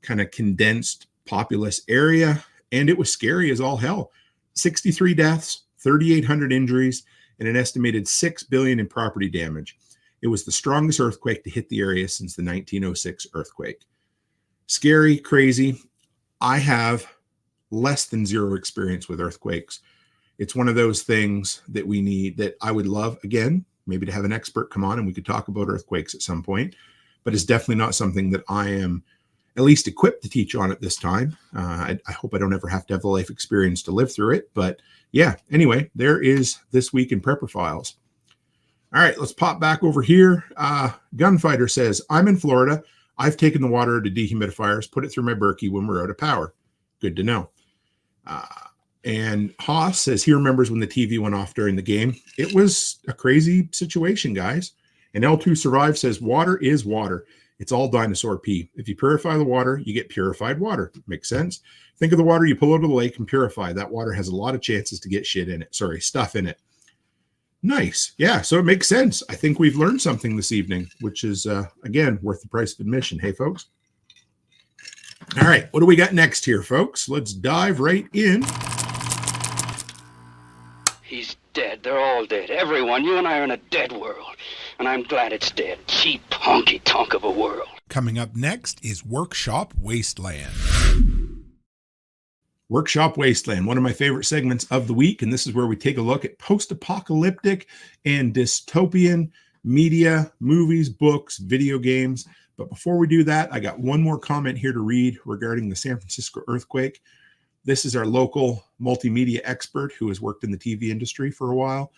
kind of condensed, populous area. And it was scary as all hell. 63 deaths, 3,800 injuries, and an estimated $6 billion in property damage. It was the strongest earthquake to hit the area since the 1906 earthquake. Scary, crazy. I have less than zero experience with earthquakes. It's one of those things that we need, that I would love, again, maybe to have an expert come on and we could talk about earthquakes at some point, but it's definitely not something that I am at least equipped to teach on at this time. I hope I don't ever have to have the life experience to live through it. But yeah, anyway, there is This Week in Prepper Files. All right, let's pop back over here. Gunfighter says, I'm in Florida. I've taken the water to dehumidifiers, put it through my Berkey when we're out of power. Good to know. And Haas says he remembers when the TV went off during the game. It was a crazy situation, guys. And L2 Survive says, water is water. It's all dinosaur pee. If you purify the water, you get purified water. Makes sense. Think of the water you pull out of the lake and purify. That water has a lot of chances to get stuff in it. Nice. Yeah, so it makes sense. I think we've learned something this evening, which is, again, worth the price of admission. Hey, folks. All right, what do we got next here, folks? Let's dive right in. He's dead. They're all dead. Everyone. You and I are in a dead world. And I'm glad it's dead. Cheap, honky-tonk of a world. Coming up next is Workshop Wasteland. Workshop Wasteland, one of my favorite segments of the week. And this is where we take a look at post-apocalyptic and dystopian media, movies, books, video games. But before we do that, I got one more comment here to read regarding the San Francisco earthquake. This is our local multimedia expert who has worked in the TV industry for a while.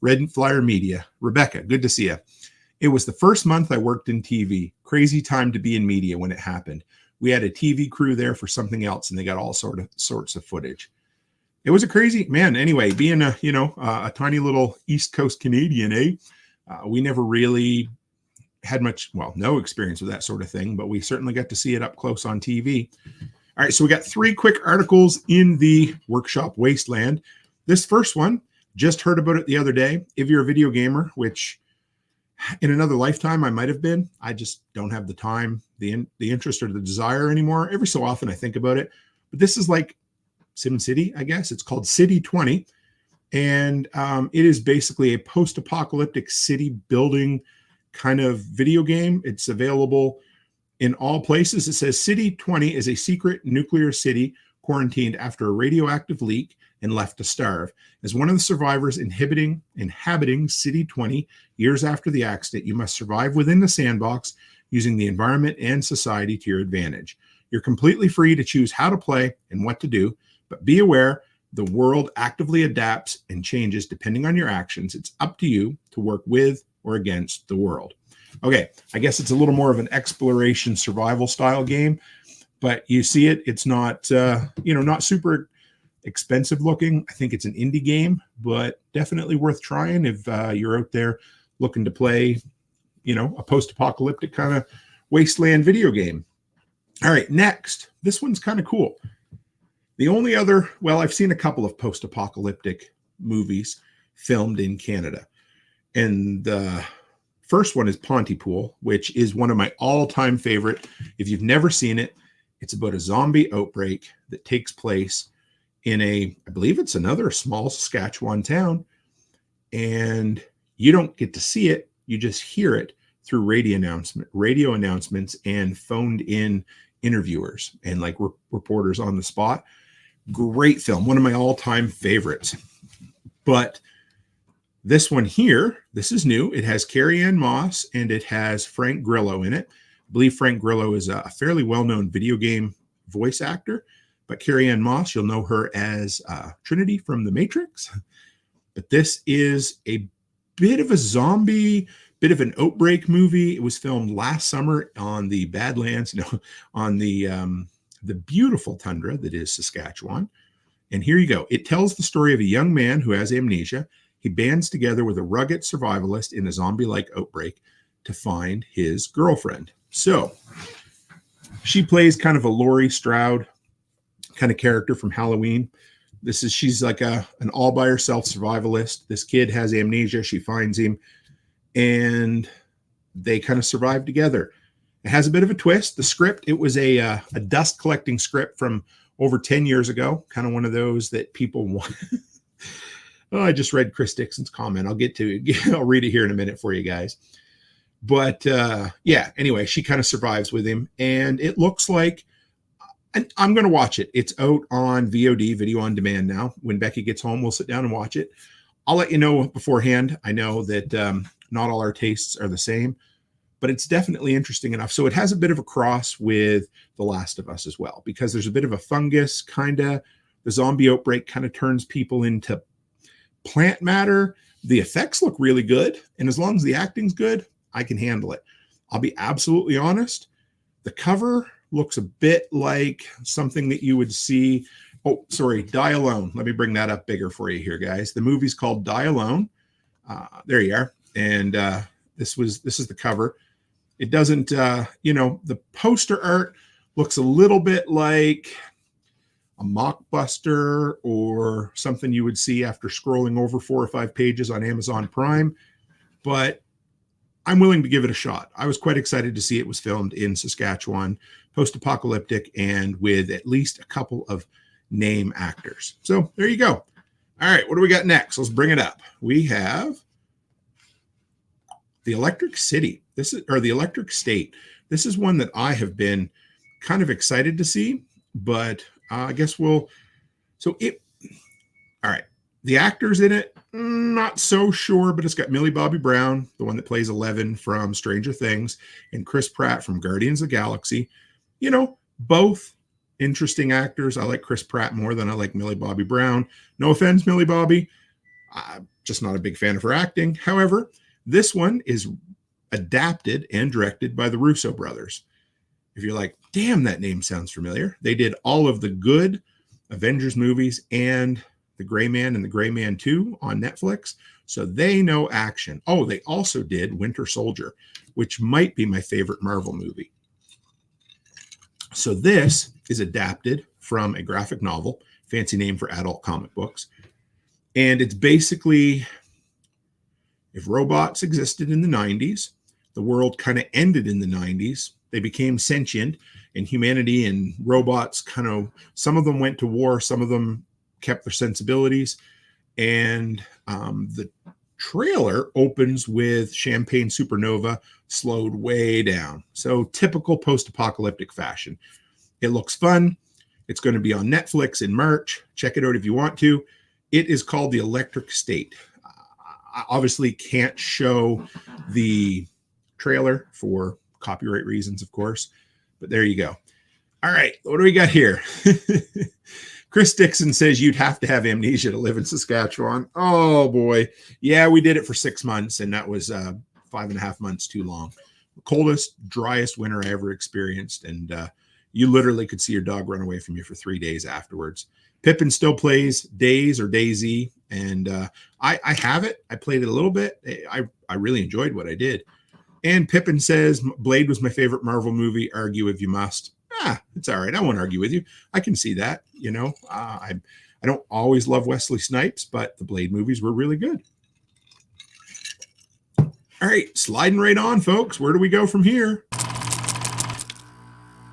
Red Flyer Media. Rebecca, good to see you. It was the first month I worked in TV. Crazy time to be in media when it happened. We had a TV crew there for something else, and they got all sorts of footage. It was a crazy, man, anyway, being a tiny little East Coast Canadian, we never really had no experience with that sort of thing, but we certainly got to see it up close on TV. All right, so we got 3 quick articles in the Workshop Wasteland. This first one, just heard about it the other day. If you're a video gamer, which in another lifetime I might have been, I just don't have the time, the interest, or the desire anymore. Every so often I think about it, but this is like SimCity, I guess. It's called City 20, and it is basically a post-apocalyptic city building kind of video game. It's available in all places. It says City 20 is a secret nuclear city quarantined after a radioactive leak and left to starve. As one of the survivors inhabiting City 20 years after the accident, you must survive within the sandbox using the environment and society to your advantage. You're completely free to choose how to play and what to do, but be aware the world actively adapts and changes depending on your actions. It's up to you to work with or against the world. Okay, I guess it's a little more of an exploration survival style game, but you see it. It's not, not super expensive looking. I think it's an indie game, but definitely worth trying if you're out there looking to play, a post-apocalyptic kind of wasteland video game. All right, next. This one's kind of cool. The only other, I've seen a couple of post-apocalyptic movies filmed in Canada. And the first one is Pontypool, which is one of my all-time favorite. If you've never seen it, it's about a zombie outbreak that takes place in I believe it's another small Saskatchewan town. And you don't get to see it. You just hear it through radio announcements and phoned in interviewers and like reporters on the spot. Great film. One of my all-time favorites. But this one here, this is new. It has Carrie-Anne Moss and it has Frank Grillo in it. I believe Frank Grillo is a fairly well-known video game voice actor, but Carrie-Anne Moss, you'll know her as Trinity from The Matrix. But this is a bit of a zombie, bit of an outbreak movie. It was filmed last summer on the Badlands, on the beautiful tundra that is Saskatchewan. And here you go. It tells the story of a young man who has amnesia. He bands together with a rugged survivalist in a zombie-like outbreak to find his girlfriend. So she plays kind of a Laurie Strode kind of character from Halloween. She's like an all by herself survivalist. This kid has amnesia. She finds him and they kind of survive together. It has a bit of a twist. The script, it was a dust collecting script from over 10 years ago. Kind of one of those that people want. Oh, I just read Chris Dixon's comment. I'll get to it. I'll read it here in a minute for you guys. But anyway, she kind of survives with him. And it looks like, I'm going to watch it. It's out on VOD, video on demand now. When Becky gets home, we'll sit down and watch it. I'll let you know beforehand. I know that not all our tastes are the same, but it's definitely interesting enough. So it has a bit of a cross with The Last of Us as well, because there's a bit of a fungus kind of. The zombie outbreak kind of turns people into plant matter. The effects look really good. And as long as the acting's good, I can handle it. I'll be absolutely honest. The cover looks a bit like something that you would see. Oh, sorry, Die Alone. Let me bring that up bigger for you here, guys. The movie's called Die Alone. There you are. And This is the cover. It doesn't, the poster art looks a little bit like a mockbuster or something you would see after scrolling over 4 or 5 pages on Amazon Prime, but I'm willing to give it a shot. I was quite excited to see it was filmed in Saskatchewan, post-apocalyptic, and with at least a couple of name actors. So there you go. All right, what do we got next? Let's bring it up. We have the Electric City. The Electric State. This is one that I have been kind of excited to see, but I guess all right. The actors in it, not so sure, but it's got Millie Bobby Brown, the one that plays Eleven from Stranger Things, and Chris Pratt from Guardians of the Galaxy. Both interesting actors. I like Chris Pratt more than I like Millie Bobby Brown. No offense, Millie Bobby. I'm just not a big fan of her acting. However, this one is adapted and directed by the Russo brothers. If you're like, damn, that name sounds familiar. They did all of the good Avengers movies and The Gray Man and The Gray Man 2 on Netflix. So they know action. Oh, they also did Winter Soldier, which might be my favorite Marvel movie. So this is adapted from a graphic novel, fancy name for adult comic books. And it's basically, if robots existed in the 90s, the world kind of ended in the 90s. They became sentient, and humanity and robots some of them went to war, some of them kept their sensibilities. And the trailer opens with Champagne Supernova slowed way down. So typical post-apocalyptic fashion. It looks fun. It's going to be on Netflix in March. Check it out if you want to. It is called The Electric State. I obviously can't show the trailer for copyright reasons, of course, but there you go. All right, what do we got here? Chris Dixon says you'd have to have amnesia to live in Saskatchewan. Oh boy. Yeah, we did it for 6 months, and that was 5.5 months too long. The coldest, driest winter I ever experienced, and you literally could see your dog run away from you for 3 days afterwards. Pippin still plays Days or DayZ, and I have it. I played it a little bit. I really enjoyed what I did. And Pippin says Blade was my favorite Marvel movie. Argue if you must. It's all right. I won't argue with you. I can see that. I don't always love Wesley Snipes, but the Blade movies were really good. All right, sliding right on, folks. Where do we go from here?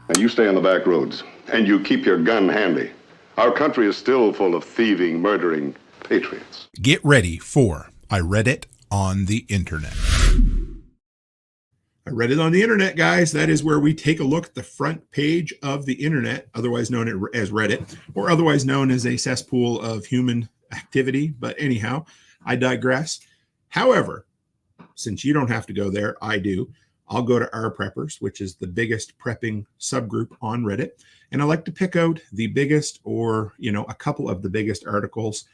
And you stay on the back roads, and you keep your gun handy. Our country is still full of thieving, murdering patriots. Get ready for I Read It on the Internet. I read it on the internet, guys. That is where we take a look at the front page of the internet, otherwise known as Reddit, or otherwise known as a cesspool of human activity. But anyhow, I digress. However, since you don't have to go there, I do. I'll go to Our Preppers, which is the biggest prepping subgroup on Reddit. And I like to pick out the biggest or, a couple of the biggest articles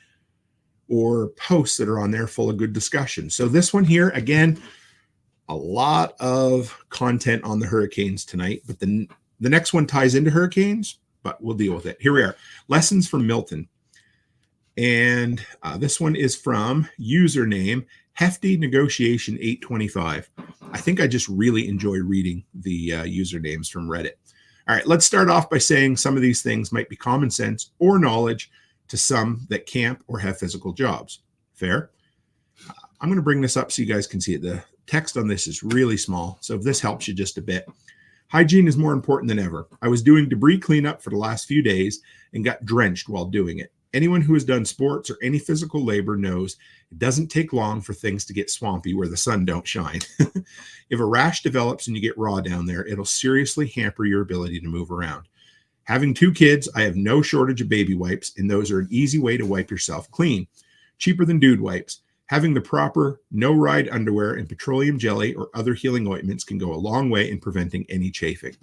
or posts that are on there full of good discussion. So this one here, again, a lot of content on the hurricanes tonight, but the next one ties into hurricanes, but we'll deal with it. Here we are. Lessons from Milton. And this one is from username Hefty Negotiation 825. I think I just really enjoy reading the usernames from Reddit. All right, let's start off by saying some of these things might be common sense or knowledge to some that camp or have physical jobs. Fair? I'm going to bring this up so you guys can see it. The text on this is really small, so if this helps you just a bit. Hygiene is more important than ever. I was doing debris cleanup for the last few days and got drenched while doing it. Anyone who has done sports or any physical labor knows it doesn't take long for things to get swampy where the sun don't shine. If a rash develops and you get raw down there, it'll seriously hamper your ability to move around. Having 2 kids, I have no shortage of baby wipes, and those are an easy way to wipe yourself clean. Cheaper than dude wipes. Having the proper no-ride underwear and petroleum jelly or other healing ointments can go a long way in preventing any chafing.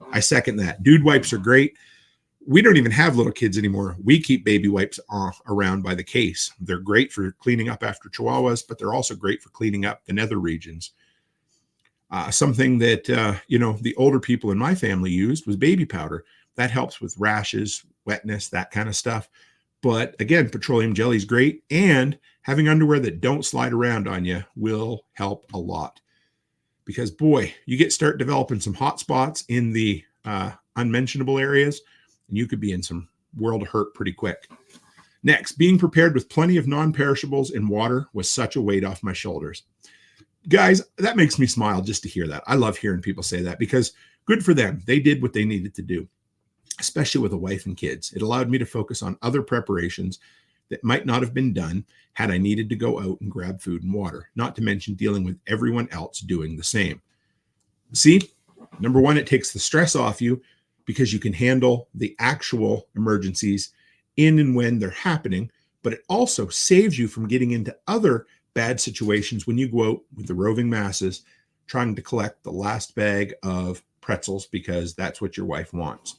I second that. Dude wipes are great. We don't even have little kids anymore. We keep baby wipes around by the case. They're great for cleaning up after chihuahuas, but they're also great for cleaning up the nether regions. Something that, the older people in my family used was baby powder. That helps with rashes, wetness, that kind of stuff. But again, petroleum jelly is great, and having underwear that don't slide around on you will help a lot. because boy, you start developing some hot spots in the unmentionable areas, and you could be in some world of hurt pretty quick. Next, being prepared with plenty of non-perishables and water was such a weight off my shoulders. Guys, that makes me smile just to hear that. I love hearing people say that because good for them. They did what they needed to do, especially with a wife and kids. It allowed me to focus on other preparations that might not have been done had I needed to go out and grab food and water, not to mention dealing with everyone else doing the same. See, number one, it takes the stress off you because you can handle the actual emergencies in and when they're happening, but it also saves you from getting into other bad situations when you go out with the roving masses trying to collect the last bag of pretzels because that's what your wife wants.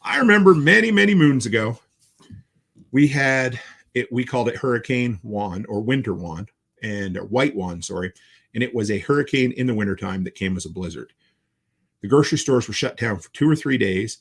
I remember many, many moons ago, we called it Hurricane Juan or Winter Juan or White Juan, sorry. And it was a hurricane in the wintertime that came as a blizzard. The grocery stores were shut down for 2 or 3 days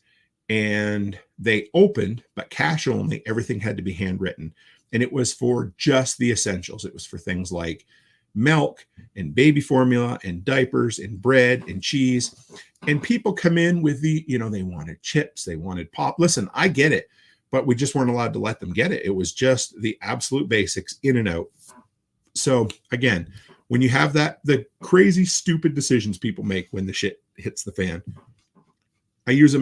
and they opened, but cash only. Everything had to be handwritten. And it was for just the essentials. It was for things like milk and baby formula and diapers and bread and cheese. And people come in with they wanted chips, they wanted pop. Listen, I get it, but we just weren't allowed to let them get it. It was just the absolute basics in and out. So again, when you have the crazy, stupid decisions people make when the shit hits the fan. I use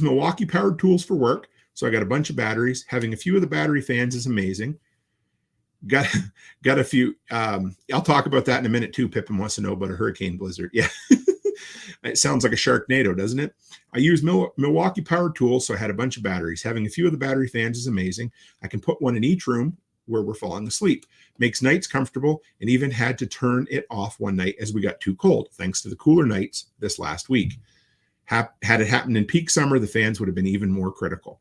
Milwaukee powered tools for work. So I got a bunch of batteries. Having a few of the battery fans is amazing. Got a few. I'll talk about that in a minute too. Pippin wants to know about a hurricane blizzard. Yeah. It sounds like a Sharknado, doesn't it? I use Milwaukee powered tools. So I had a bunch of batteries. Having a few of the battery fans is amazing. I can put one in each room where we're falling asleep. Makes nights comfortable, and even had to turn it off one night as we got too cold, thanks to the cooler nights this last week. Had it happened in peak summer, the fans would have been even more critical.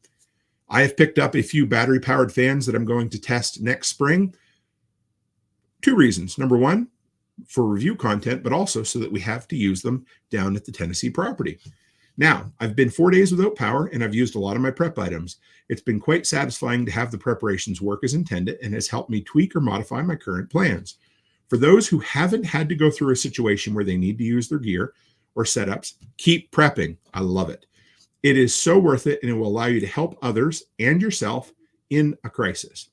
I have picked up a few battery-powered fans that I'm going to test next spring. 2 reasons. Number one, for review content, but also so that we have to use them down at the Tennessee property. Now, I've been 4 days without power, and I've used a lot of my prep items. It's been quite satisfying to have the preparations work as intended and has helped me tweak or modify my current plans. For those who haven't had to go through a situation where they need to use their gear or setups, keep prepping. I love it. It is so worth it, and it will allow you to help others and yourself in a crisis.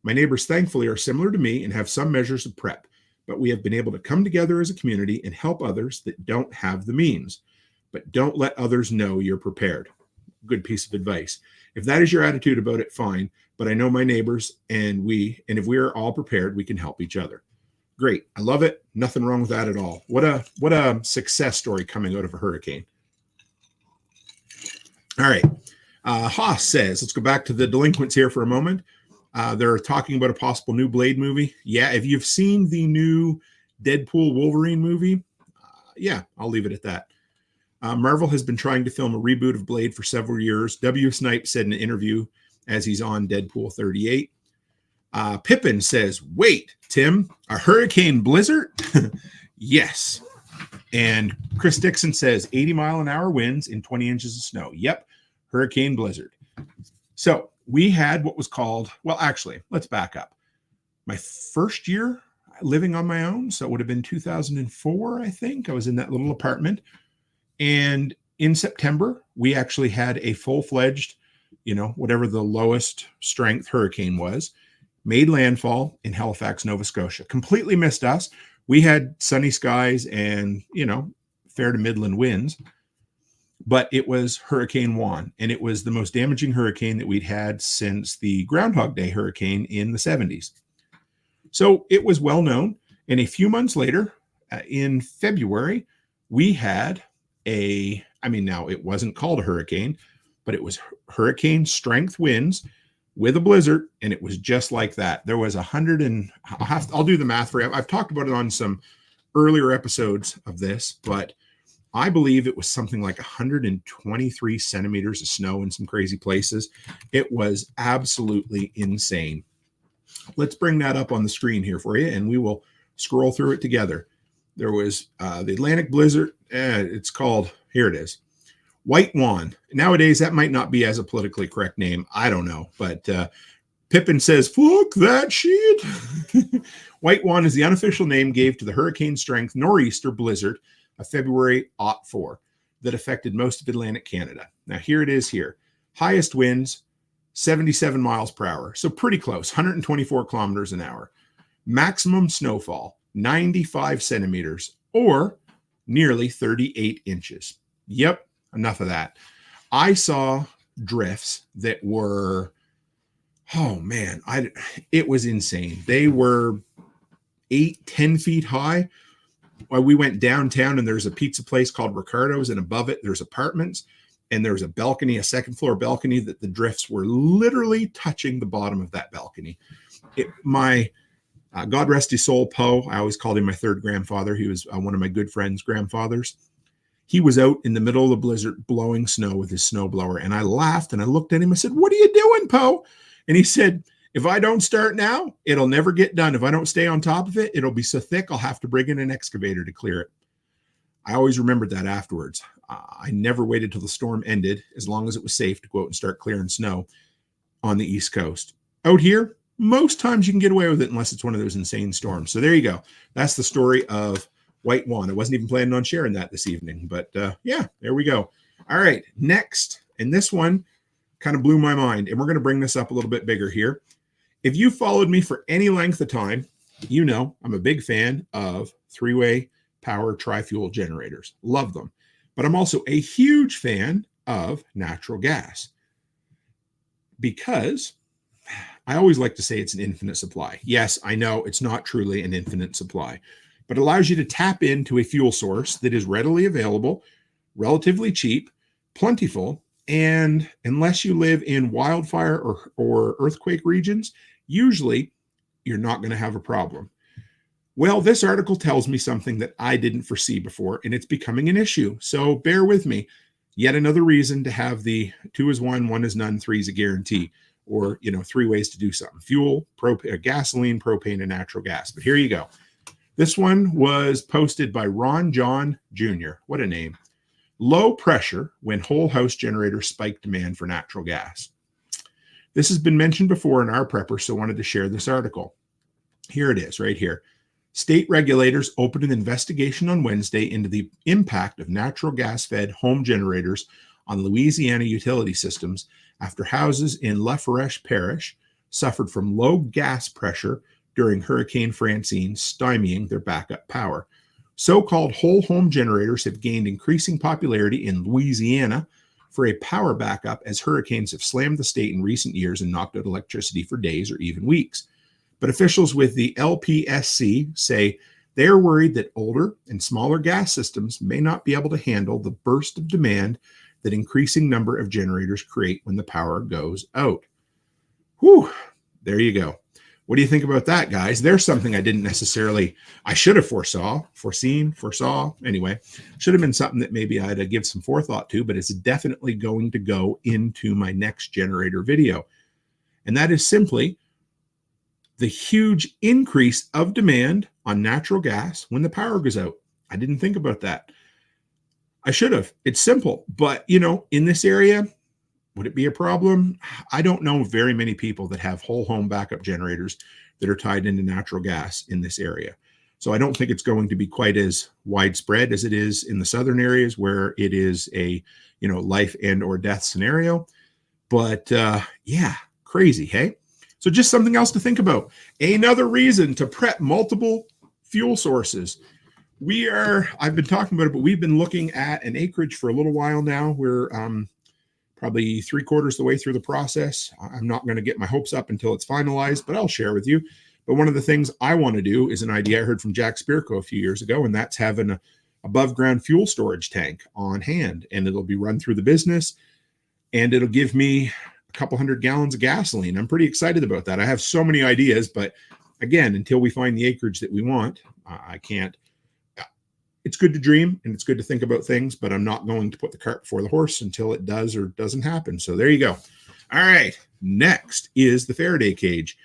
My neighbors, thankfully, are similar to me and have some measures of prep, but we have been able to come together as a community and help others that don't have the means. But don't let others know you're prepared. Good piece of advice. If that is your attitude about it, fine. But I know my neighbors and if we are all prepared, we can help each other. Great. I love it. Nothing wrong with that at all. What a success story coming out of a hurricane. All right. Haas says, let's go back to the delinquents here for a moment. They're talking about a possible new Blade movie. Yeah, if you've seen the new Deadpool Wolverine movie, yeah, I'll leave it at that. Marvel has been trying to film a reboot of Blade for several years. W. Snipe said in an interview as he's on Deadpool 38. Pippin says, wait, Tim, a hurricane blizzard? Yes. And Chris Dixon says 80-mile-an-hour winds and 20 inches of snow. Yep, hurricane blizzard. So we had what was called, well, actually, let's back up. My first year living on my own, so it would have been 2004, I think. I was in that little apartment. And in September, we actually had a full-fledged, whatever the lowest strength hurricane was, made landfall in Halifax, Nova Scotia. Completely missed us. We had sunny skies and, fair to midland winds, but it was Hurricane Juan, and it was the most damaging hurricane that we'd had since the Groundhog Day hurricane in the 70s. So it was well known. And a few months later, in February, we had now it wasn't called a hurricane, but it was hurricane strength winds with a blizzard, and it was just like that. There was I'll do the math for you. I've talked about it on some earlier episodes of this, but I believe it was something like 123 centimeters of snow in some crazy places. It was absolutely insane. Let's bring that up on the screen here for you, and we will scroll through it together. There was the Atlantic blizzard. It's called, here it is, White Juan. Nowadays, that might not be as a politically correct name. I don't know. But Pippin says, fuck that shit. White Juan is the unofficial name gave to the hurricane strength nor'easter blizzard of February 04 that affected most of Atlantic Canada. Now, here it is here. Highest winds, 77 miles per hour. So pretty close, 124 kilometers an hour. Maximum snowfall, 95 centimeters or nearly 38 inches. Yep, enough of that. I saw drifts that were, oh man, it was insane. They were 8-10 feet high. We went downtown and there's a pizza place called Ricardo's, and above it there's apartments, and there's a balcony, a second floor balcony, that the drifts were literally touching the bottom of that balcony. My God rest his soul, Poe. I always called him my third grandfather. He was one of my good friends' grandfathers. He was out in the middle of the blizzard blowing snow with his snowblower, and I laughed and I looked at him. I said, "What are you doing, Poe?" And he said, "If I don't start now, it'll never get done. If I don't stay on top of it, it'll be so thick I'll have to bring in an excavator to clear it." I always remembered that afterwards. I never waited till the storm ended, as long as it was safe to go out and start clearing snow on the East Coast. Out here, most times you can get away with it unless it's one of those insane storms. So there you go. That's the story of White Juan. I wasn't even planning on sharing that this evening, but yeah, there we go. All right, next, and this one kind of blew my mind, and we're going to bring this up a little bit bigger here. If you followed me for any length of time, you know I'm a big fan of three-way power tri-fuel generators. Love them. But I'm also a huge fan of natural gas, because I always like to say it's an infinite supply. Yes, I know it's not truly an infinite supply, but it allows you to tap into a fuel source that is readily available, relatively cheap, plentiful, and unless you live in wildfire or earthquake regions, usually you're not going to have a problem. Well, this article tells me something that I didn't foresee before, and it's becoming an issue. So bear with me. Yet another reason to have the 2 is 1, 1 is none, 3 is a guarantee, or, 3 ways to do something: fuel, gasoline, propane, and natural gas. But here you go. This one was posted by Ron John Jr. What a name. Low pressure when whole house generators spike demand for natural gas. This has been mentioned before in our prepper, so I wanted to share this article. Here it is, right here. State regulators opened an investigation on Wednesday into the impact of natural gas-fed home generators on Louisiana utility systems after houses in Lafourche Parish suffered from low gas pressure during Hurricane Francine, stymieing their backup power. So-called whole home generators have gained increasing popularity in Louisiana for a power backup as hurricanes have slammed the state in recent years and knocked out electricity for days or even weeks. But officials with the LPSC say they are worried that older and smaller gas systems may not be able to handle the burst of demand that increasing number of generators create when the power goes out. Whew, there you go. What do you think about that, guys? There's something I should have foresaw. Anyway, should have been something that maybe I had to give some forethought to, but it's definitely going to go into my next generator video. And that is simply the huge increase of demand on natural gas when the power goes out. I didn't think about that. I should have. It's simple, but in this area, would it be a problem? I don't know very many people that have whole home backup generators that are tied into natural gas in this area. So I don't think it's going to be quite as widespread as it is in the southern areas where it is a, life and or death scenario. But yeah, crazy, hey? So just something else to think about. Another reason to prep multiple fuel sources. I've been talking about it, but we've been looking at an acreage for a little while now. We're probably 3/4 the way through the process. I'm not going to get my hopes up until it's finalized, but I'll share with you. But one of the things I want to do is an idea I heard from Jack Spirko a few years ago, and that's having an above ground fuel storage tank on hand, and it'll be run through the business, and it'll give me a couple 100 gallons of gasoline. I'm pretty excited about that. I have so many ideas, but again, until we find the acreage that we want, I can't. It's good to dream and it's good to think about things, but I'm not going to put the cart before the horse until it does or doesn't happen. So there you go. All right. Next is the Faraday cage.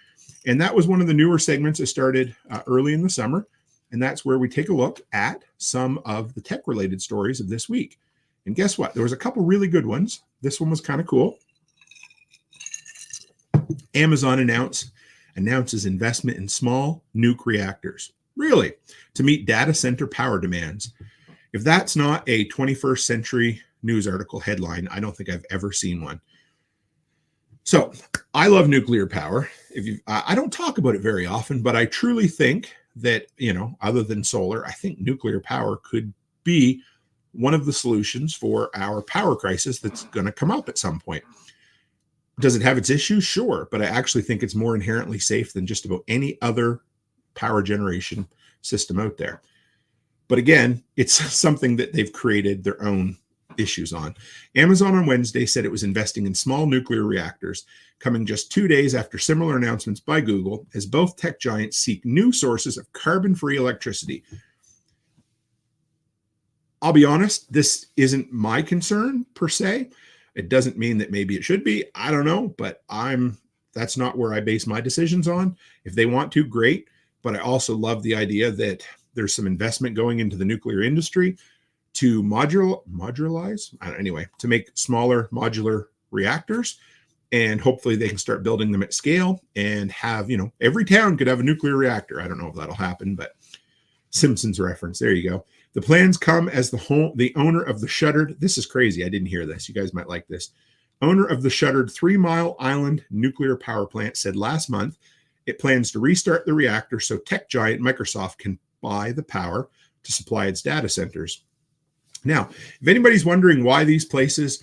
And that was one of the newer segments I started early in the summer. And that's where we take a look at some of the tech related stories of this week. And guess what? There was a couple really good ones. This one was kind of cool. Amazon announces investment in small nuke reactors. Really? To meet data center power demands. If that's not a 21st century news article headline, I don't think I've ever seen one. So I love nuclear power. I don't talk about it very often, but I truly think that, other than solar, I think nuclear power could be one of the solutions for our power crisis that's going to come up at some point. Does it have its issues? Sure. But I actually think it's more inherently safe than just about any other power generation system out there. But again, it's something that they've created their own issues on. Amazon on Wednesday said it was investing in small nuclear reactors, coming just 2 days after similar announcements by Google, as both tech giants seek new sources of carbon-free electricity. I'll be honest, this isn't my concern per se. It doesn't mean that maybe it should be. I don't know, but that's not where I base my decisions on. If they want to, great. But I also love the idea that there's some investment going into the nuclear industry to modularize, to make smaller modular reactors. And hopefully they can start building them at scale and have, every town could have a nuclear reactor. I don't know if that'll happen, but Simpsons reference. There you go. The plans come as the owner of the shuttered, this is crazy. I didn't hear this. You guys might like this. Owner of the shuttered 3 Mile Island nuclear power plant said last month it plans to restart the reactor so tech giant Microsoft can buy the power to supply its data centers. Now, if anybody's wondering why these places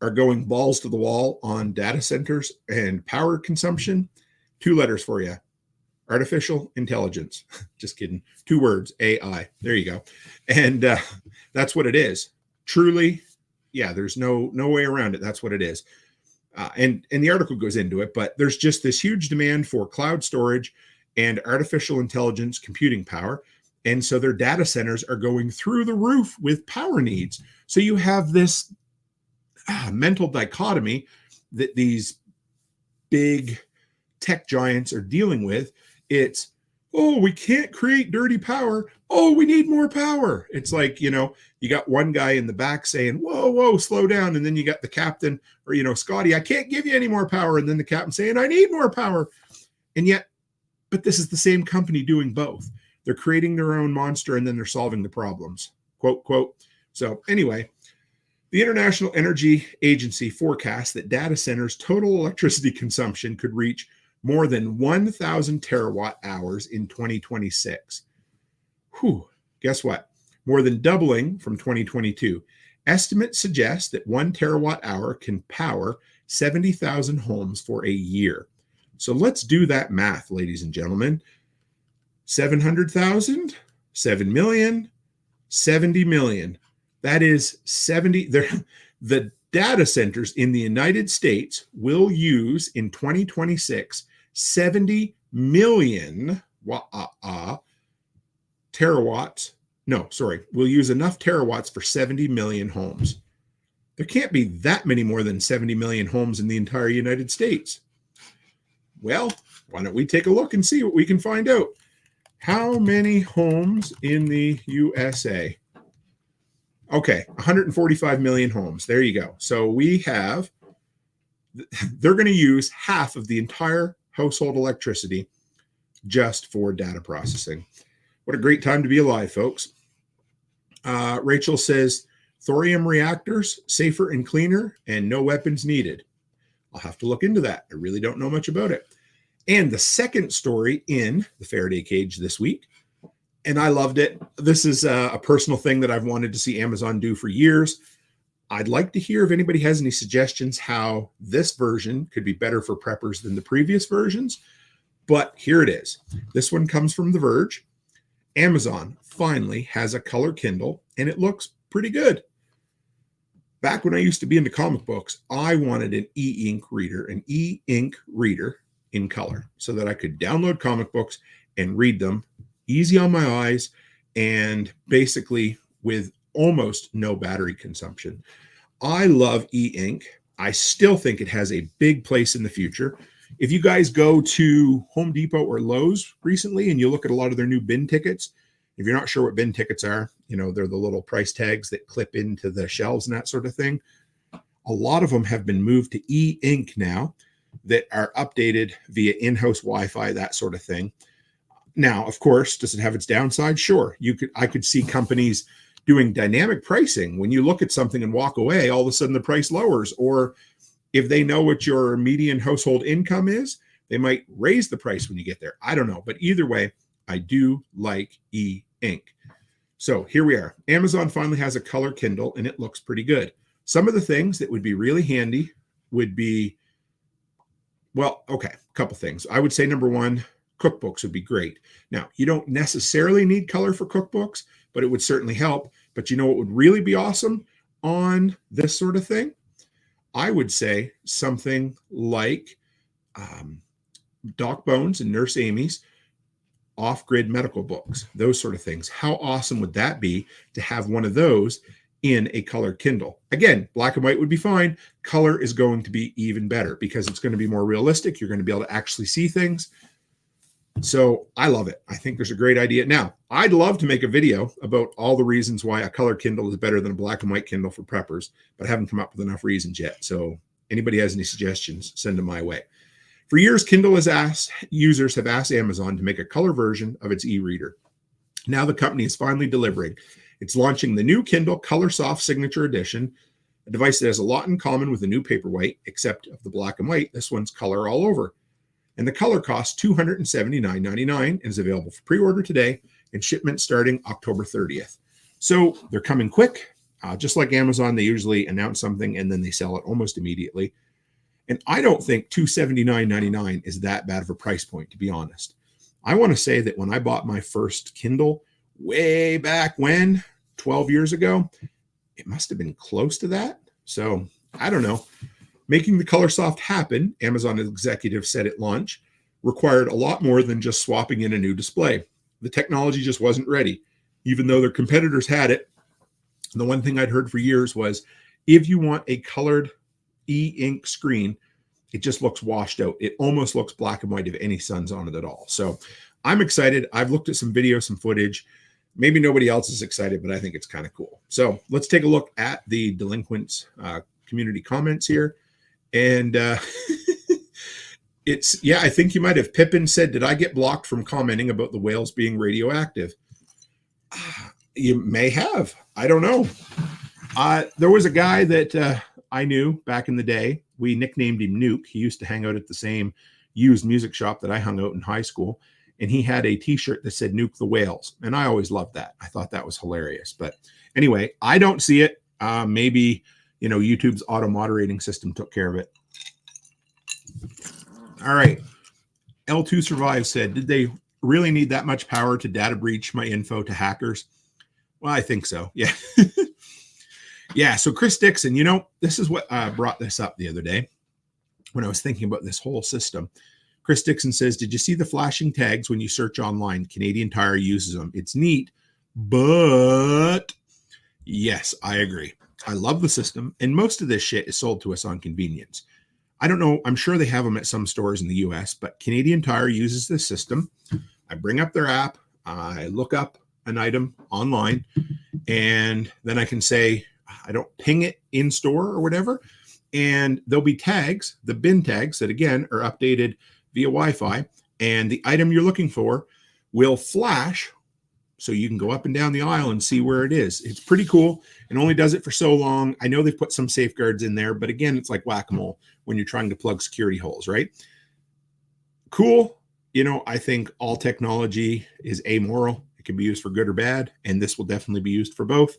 are going balls to the wall on data centers and power consumption, 2 letters for you. Artificial intelligence. Just kidding. 2 words, AI. There you go. And that's what it is. Truly, yeah, there's no way around it. That's what it is. And the article goes into it, but there's just this huge demand for cloud storage and artificial intelligence computing power. And so their data centers are going through the roof with power needs. So you have this mental dichotomy that these big tech giants are dealing with. It's, oh, we can't create dirty power. Oh, we need more power. It's like, you got one guy in the back saying, whoa, slow down. And then you got the captain or, Scotty, I can't give you any more power. And then the captain saying, I need more power. And yet, but this is the same company doing both. They're creating their own monster and then they're solving the problems. Quote. So anyway, the International Energy Agency forecasts that data centers' total electricity consumption could reach more than 1,000 terawatt hours in 2026. Guess what? More than doubling from 2022. Estimates suggest that 1 terawatt hour can power 70,000 homes for a year. So let's do that math, ladies and gentlemen. 700,000, 7 million, 70 million. That is 70. The data centers in the United States will use in 2026 70 million terawatts. We'll use enough terawatts for 70 million homes. There can't be that many more than 70 million homes in the entire United States. Well, why don't we take a look and see what we can find out? How many homes in the U.S.A.? Okay, 145 million homes. There you go. So they're going to use half of the entire household electricity just for data processing. What a great time to be alive, folks. Rachel says, thorium reactors, safer and cleaner, and no weapons needed. I'll have to look into that. I really don't know much about it. And the second story in the Faraday Cage this week, and I loved it. This is a personal thing that I've wanted to see Amazon do for years. I'd like to hear if anybody has any suggestions how this version could be better for preppers than the previous versions. But here it is. This one comes from The Verge. Amazon finally has a color Kindle, and it looks pretty good. Back when I used to be into comic books, I wanted an e-ink reader in color so that I could download comic books and read them easy on my eyes and basically with almost no battery consumption. I love e-ink. I still think it has a big place in the future. If you guys go to Home Depot or Lowe's recently and you look at a lot of their new bin tickets, if you're not sure what bin tickets are, they're the little price tags that clip into the shelves and that sort of thing. A lot of them have been moved to e-ink now. that are updated via in-house Wi-Fi, that sort of thing. Now, of course, does it have its downside? Sure. I could see companies doing dynamic pricing. When you look at something and walk away, all of a sudden the price lowers. Or if they know what your median household income is, they might raise the price when you get there. I don't know. But either way, I do like e-ink. So here we are. Amazon finally has a color Kindle, and it looks pretty good. Some of the things that would be really handy would be, well, okay, a couple things. I would say number one, cookbooks would be great. Now, you don't necessarily need color for cookbooks, but it would certainly help. But you know what would really be awesome on this sort of thing? I would say something like Doc Bones and Nurse Amy's Offgrid medical books, those sort of things. How awesome would that be to have one of those in a color Kindle? Again, black and white would be fine. Color is going to be even better because it's going to be more realistic. You're going to be able to actually see things. So I love it. I think there's a great idea. Now, I'd love to make a video about all the reasons why a color Kindle is better than a black and white Kindle for preppers, but I haven't come up with enough reasons yet. So anybody has any suggestions, send them my way. For years, users have asked Amazon to make a color version of its e-reader. Now the company is finally delivering. It's launching the new Kindle Color Soft Signature Edition, a device that has a lot in common with the new Paperwhite, except of the black and white. This one's color all over. And the color costs $279.99 and is available for pre-order today and shipment starting October 30th. So they're coming quick. Just like Amazon, they usually announce something and then they sell it almost immediately. And I don't think $279.99 is that bad of a price point, to be honest. I want to say that when I bought my first Kindle way back when, 12 years ago, it must have been close to that. So I don't know. Making the color soft happen, Amazon executives said at launch, required a lot more than just swapping in a new display. The technology just wasn't ready, even though their competitors had it. The one thing I'd heard for years was, if you want a colored e-ink screen, it just looks washed out. It almost looks black and white if any sun's on it at all. So I'm excited. I've looked at some videos, some footage. Maybe nobody else is excited, but I think it's kind of cool. So let's take a look at the delinquents community comments here. And it's, yeah, I think you might have. Pippin said, did I get blocked from commenting about the whales being radioactive? You may have. I don't know. There was a guy that I knew back in the day. We nicknamed him Nuke. He used to hang out at the same used music shop that I hung out in high school. And he had a t-shirt that said Nuke the Whales. And I always loved that. I thought that was hilarious. But anyway, I don't see it. Maybe, you know, YouTube's auto moderating system took care of it. All right. L2 Survive said, did they really need that much power to data breach my info to hackers? Well, I think so. Yeah. Yeah. So Chris Dixon, you know, this is what brought this up the other day when I was thinking about this whole system. Chris Dixon says, did you see the flashing tags when you search online? Canadian Tire uses them. It's neat, but yes, I agree. I love the system, and most of this shit is sold to us on convenience. I don't know. I'm sure they have them at some stores in the U.S., but Canadian Tire uses this system. I bring up their app. I look up an item online, and then I can say, I don't ping it in store or whatever, and there'll be tags, the bin tags that, again, are updated via Wi-Fi, and the item you're looking for will flash so you can go up and down the aisle and see where it is. It's pretty cool. It only does it for so long. I know they've put some safeguards in there, but again, it's like whack-a-mole when you're trying to plug security holes, right? Cool. You know, I think all technology is amoral. It can be used for good or bad, and this will definitely be used for both.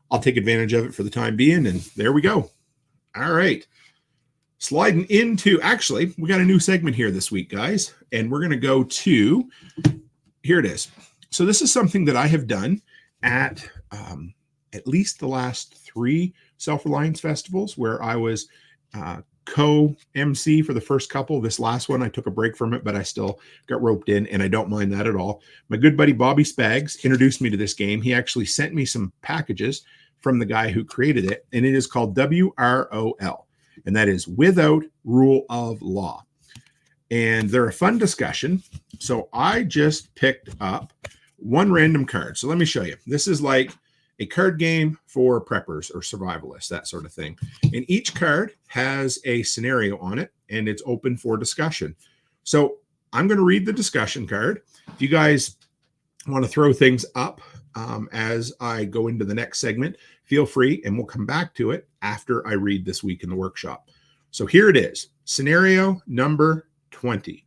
I'll take advantage of it for the time being, and there we go. All right. Sliding into, actually, we got a new segment here this week, guys, and we're going to go to, here it is. So this is something that I have done at least the last 3 Self-Reliance festivals where I was co-MC for the first couple. This last one, I took a break from it, but I still got roped in, and I don't mind that at all. My good buddy Bobby Spags introduced me to this game. He actually sent me some packages from the guy who created it, and it is called WROL. And that is Without Rule of Law. And they're a fun discussion. So I just picked up one random card. So let me show you. This is like a card game for preppers or survivalists, that sort of thing. And each card has a scenario on it. and it's open for discussion. So I'm going to read the discussion card. If you guys want to throw things up as I go into the next segment, feel free, and we'll come back to it after I read this week in the workshop. So here it is. Scenario number 20.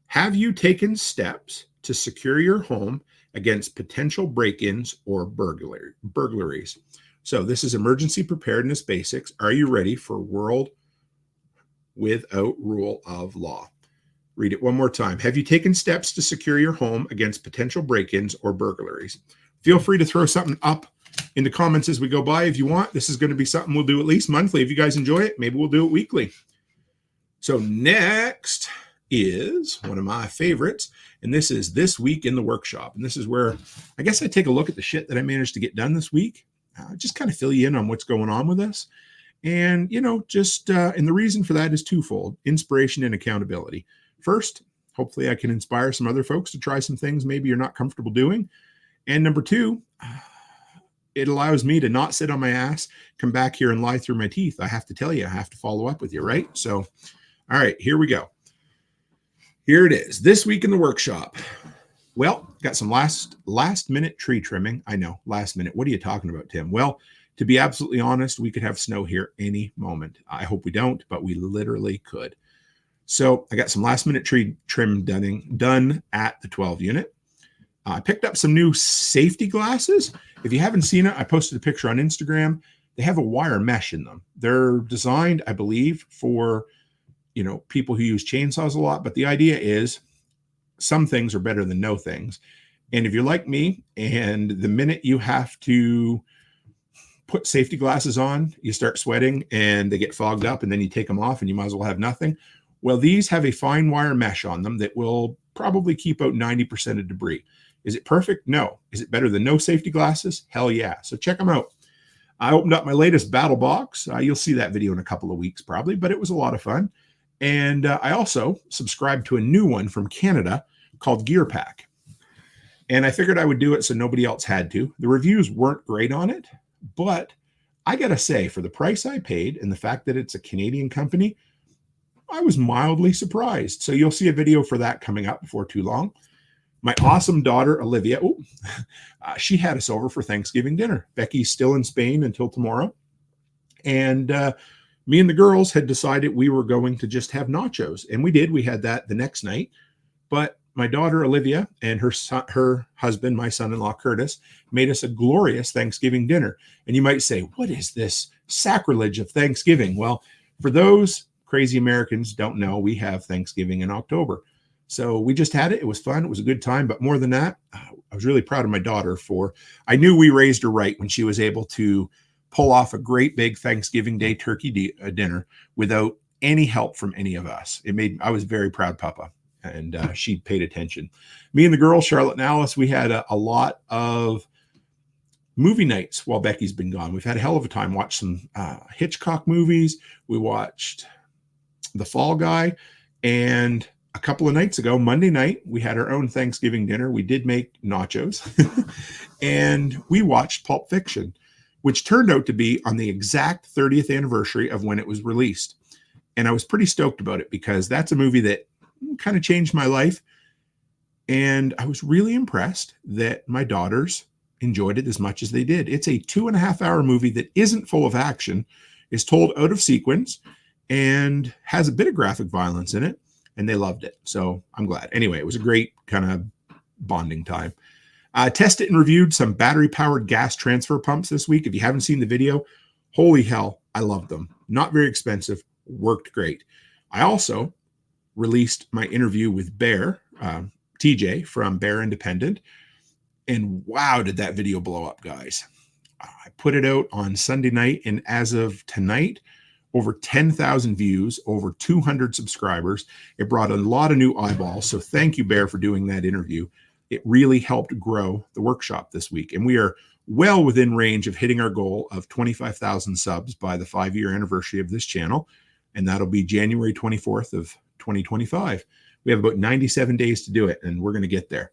Have you taken steps to secure your home against potential break-ins or burglaries? So this is emergency preparedness basics. Are you ready for world without rule of law? Read it one more time. Have you taken steps to secure your home against potential break-ins or burglaries? Feel free to throw something up in the comments as we go by if you want. This is going to be something we'll do at least monthly. If you guys enjoy it, maybe we'll do it weekly. So next is one of my favorites, and this is This Week in the Workshop. And this is where I guess I take a look at the shit that I managed to get done this week. Just kind of fill you in on what's going on with us. And, you know, just, and the reason for that is twofold: inspiration and accountability. First, hopefully I can inspire some other folks to try some things maybe you're not comfortable doing. And number two, it allows me to not sit on my ass, come back here and lie through my teeth. I have to tell you, I have to follow up with you, right? So, all right, here we go. Here it is. This Week in the Workshop. Well, got some last minute tree trimming. I know, last minute. What are you talking about, Tim? Well, to be absolutely honest, we could have snow here any moment. I hope we don't, but we literally could. So I got some last minute tree trim done at the 12 unit. I picked up some new safety glasses. If you haven't seen it, I posted a picture on Instagram. They have a wire mesh in them. They're designed, I believe, for, you know, people who use chainsaws a lot. But the idea is some things are better than no things. And if you're like me, and the minute you have to put safety glasses on, you start sweating and they get fogged up, and then you take them off and you might as well have nothing. Well, these have a fine wire mesh on them that will probably keep out 90% of debris. Is it perfect? No. Is it better than no safety glasses? Hell yeah. So check them out. I opened up my latest battle box. You'll see that video in a couple of weeks probably, but it was a lot of fun. And I also subscribed to a new one from Canada called Gear Pack. And I figured I would do it so nobody else had to. The reviews weren't great on it, but I got to say, for the price I paid and the fact that it's a Canadian company, I was mildly surprised. So you'll see a video for that coming up before too long. My awesome daughter, Olivia, she had us over for Thanksgiving dinner. Becky's still in Spain until tomorrow. And me and the girls had decided we were going to just have nachos. And we did. We had that the next night. But my daughter, Olivia, and her husband, my son-in-law, Curtis, made us a glorious Thanksgiving dinner. And you might say, what is this sacrilege of Thanksgiving? Well, for those crazy Americans don't know, we have Thanksgiving in October. So we just had it. It was fun. It was a good time. But more than that, I was really proud of my daughter I knew we raised her right when she was able to pull off a great big Thanksgiving Day turkey dinner without any help from any of us. I was very proud, Papa. And she paid attention. Me and the girls, Charlotte and Alice, we had a lot of movie nights while Becky's been gone. We've had a hell of a time. Watched some Hitchcock movies. We watched The Fall Guy. And a couple of nights ago, Monday night, we had our own Thanksgiving dinner. We did make nachos. And we watched Pulp Fiction, which turned out to be on the exact 30th anniversary of when it was released. And I was pretty stoked about it because that's a movie that kind of changed my life. And I was really impressed that my daughters enjoyed it as much as they did. It's a 2.5-hour movie that isn't full of action, is told out of sequence, and has a bit of graphic violence in it, and they loved it. So I'm glad. Anyway, it was a great kind of bonding time. I tested and reviewed some battery-powered gas transfer pumps this week. If you haven't seen the video, holy hell, I loved them. Not very expensive, worked great. I also released my interview with Bear, TJ from Bear Independent, and wow, did that video blow up, guys. I put it out on Sunday night, and as of tonight, over 10,000 views, over 200 subscribers. It brought a lot of new eyeballs, so thank you, Bear, for doing that interview. It really helped grow the workshop this week, and we are well within range of hitting our goal of 25,000 subs by the 5-year anniversary of this channel, and that'll be January 24th of 2025. We have about 97 days to do it, and we're going to get there.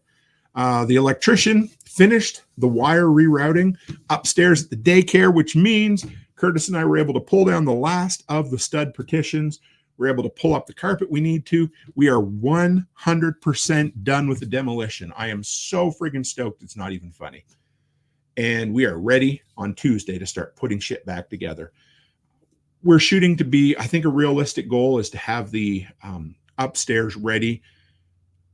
The electrician finished the wire rerouting upstairs at the daycare, which means Curtis and I were able to pull down the last of the stud partitions. We're able to pull up the carpet we need to. We are 100% done with the demolition. I am so friggin' stoked. It's not even funny. And we are ready on Tuesday to start putting shit back together. We're shooting to be, I think a realistic goal is to have the upstairs ready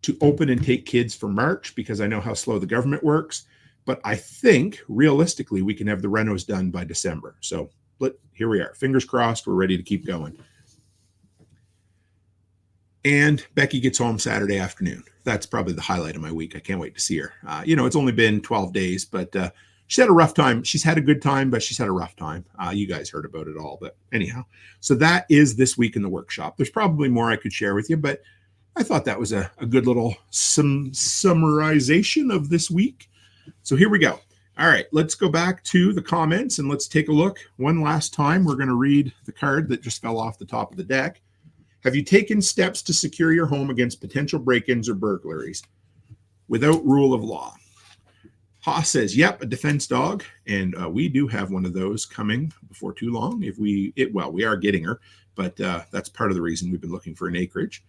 to open and take kids for March, because I know how slow the government works. But I think realistically, we can have the renos done by December. So here we are. Fingers crossed. We're ready to keep going. And Becky gets home Saturday afternoon. That's probably the highlight of my week. I can't wait to see her. It's only been 12 days, but she's had a rough time. She's had a good time, but she's had a rough time. You guys heard about it all. But anyhow, so that is this week in the workshop. There's probably more I could share with you, but I thought that was a good little summarization of this week. So here we go. All right, let's go back to the comments and let's take a look one last time. We're going to read the card that just fell off the top of the deck. Have you taken steps to secure your home against potential break-ins or burglaries without rule of law? Haas says, yep, a defense dog. And we do have one of those coming before too long. We are getting her, but that's part of the reason we've been looking for an acreage.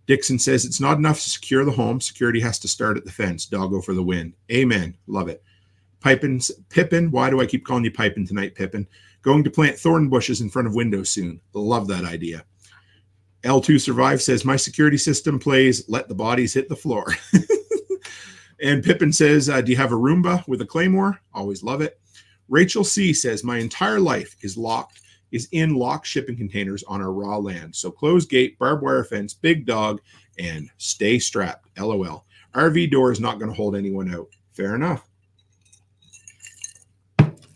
Dixon says, it's not enough to secure the home. Security has to start at the fence. Doggo for the win. Amen. Love it. Pippin, why do I keep calling you Pippin tonight, Pippin? Going to plant thorn bushes in front of windows soon. Love that idea. L2 Survive says, my security system plays Let the Bodies Hit the Floor. And Pippin says, do you have a Roomba with a Claymore? Always love it. Rachel C says, my entire life is in locked shipping containers on our raw land. So closed gate, barbed wire fence, big dog, and stay strapped. LOL. RV door is not going to hold anyone out. Fair enough.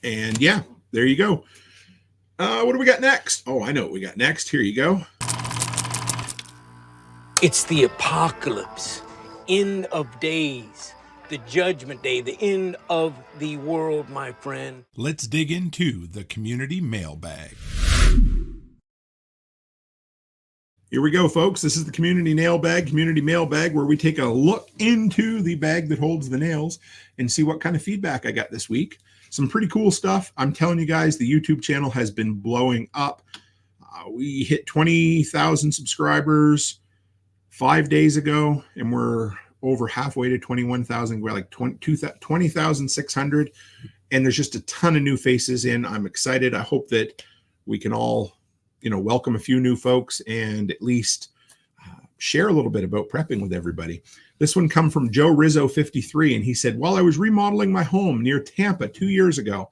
And yeah, there you go. What do we got next? Oh, I know what we got next. Here you go. It's the apocalypse, end of days, the judgment day, the end of the world, my friend. Let's dig into the community mailbag. Here we go, folks. This is the community mailbag, where we take a look into the bag that holds the nails and see what kind of feedback I got this week. Some pretty cool stuff. I'm telling you guys, the YouTube channel has been blowing up. We hit 20,000 subscribers 5 days ago, and we're over halfway to 21,000. We're like 20,600, and there's just a ton of new faces in. I'm excited. I hope that we can all, welcome a few new folks and at least share a little bit about prepping with everybody. This one come from Joe Rizzo 53, and he said, while I was remodeling my home near Tampa 2 years ago,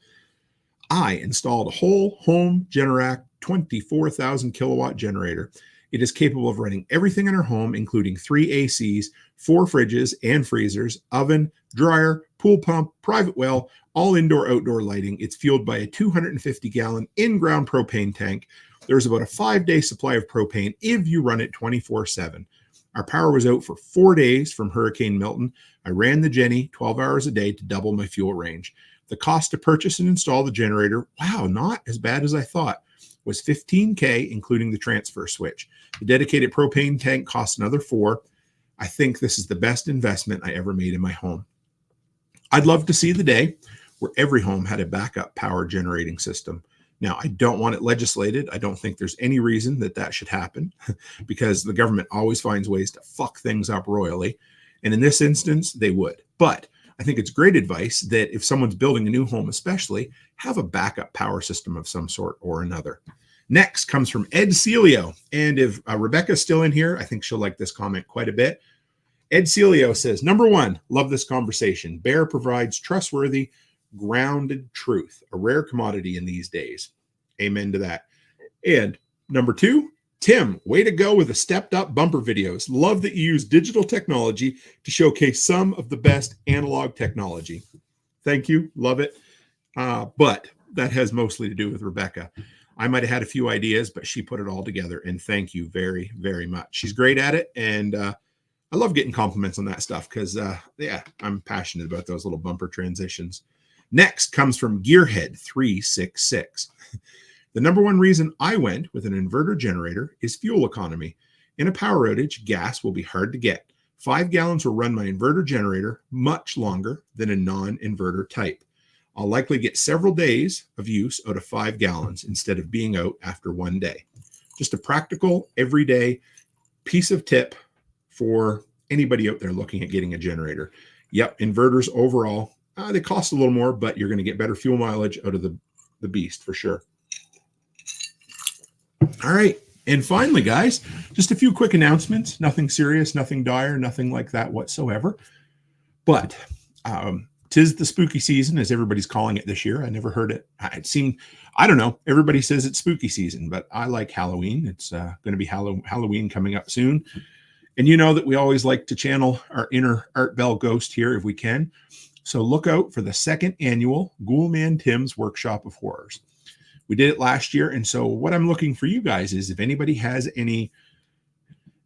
I installed a whole home Generac 24,000 kilowatt generator. It is capable of running everything in our home, including 3 ACs, 4 fridges and freezers, oven, dryer, pool pump, private well, all indoor-outdoor lighting. It's fueled by a 250-gallon in-ground propane tank. There's about a 5-day supply of propane if you run it 24/7. Our power was out for 4 days from Hurricane Milton. I ran the Jenny 12 hours a day to double my fuel range. The cost to purchase and install the generator, wow, not as bad as I thought, was $15,000, including the transfer switch. The dedicated propane tank cost another $4,000. I think this is the best investment I ever made in my home. I'd love to see the day where every home had a backup power generating system. Now, I don't want it legislated. I don't think there's any reason that should happen because the government always finds ways to fuck things up royally. And in this instance, they would. But I think it's great advice that if someone's building a new home, especially, have a backup power system of some sort or another. Next comes from Ed Celio. And if Rebecca's still in here, I think she'll like this comment quite a bit. Ed Celio says, number 1, love this conversation. Bear provides trustworthy, grounded truth, a rare commodity in these days. Amen to that. And number 2, Tim, way to go with the stepped up bumper videos. Love that you use digital technology to showcase some of the best analog technology. Thank you. Love it. But that has mostly to do with Rebecca. I might have had a few ideas, but she put it all together. And thank you very, very much. She's great at it. And I love getting compliments on that stuff because, I'm passionate about those little bumper transitions. Next comes from Gearhead 366. The number 1 reason I went with an inverter generator is fuel economy. In a power outage, gas will be hard to get. 5 gallons will run my inverter generator much longer than a non-inverter type. I'll likely get several days of use out of 5 gallons instead of being out after 1 day. just a practical, everyday piece of tip for anybody out there looking at getting a generator. Yep, inverters overall, they cost a little more, but you're going to get better fuel mileage out of the beast for sure. All right. And finally, guys, just a few quick announcements. Nothing serious, nothing dire, nothing like that whatsoever. But 'tis the spooky season, as everybody's calling it this year. I never heard it. It seemed, I don't know. Everybody says it's spooky season, but I like Halloween. It's going to be Halloween coming up soon. And you know that we always like to channel our inner Art Bell ghost here if we can. So look out for the second annual Toolman Tim's Workshop of Horrors. We did it last year. And so what I'm looking for you guys is if anybody has any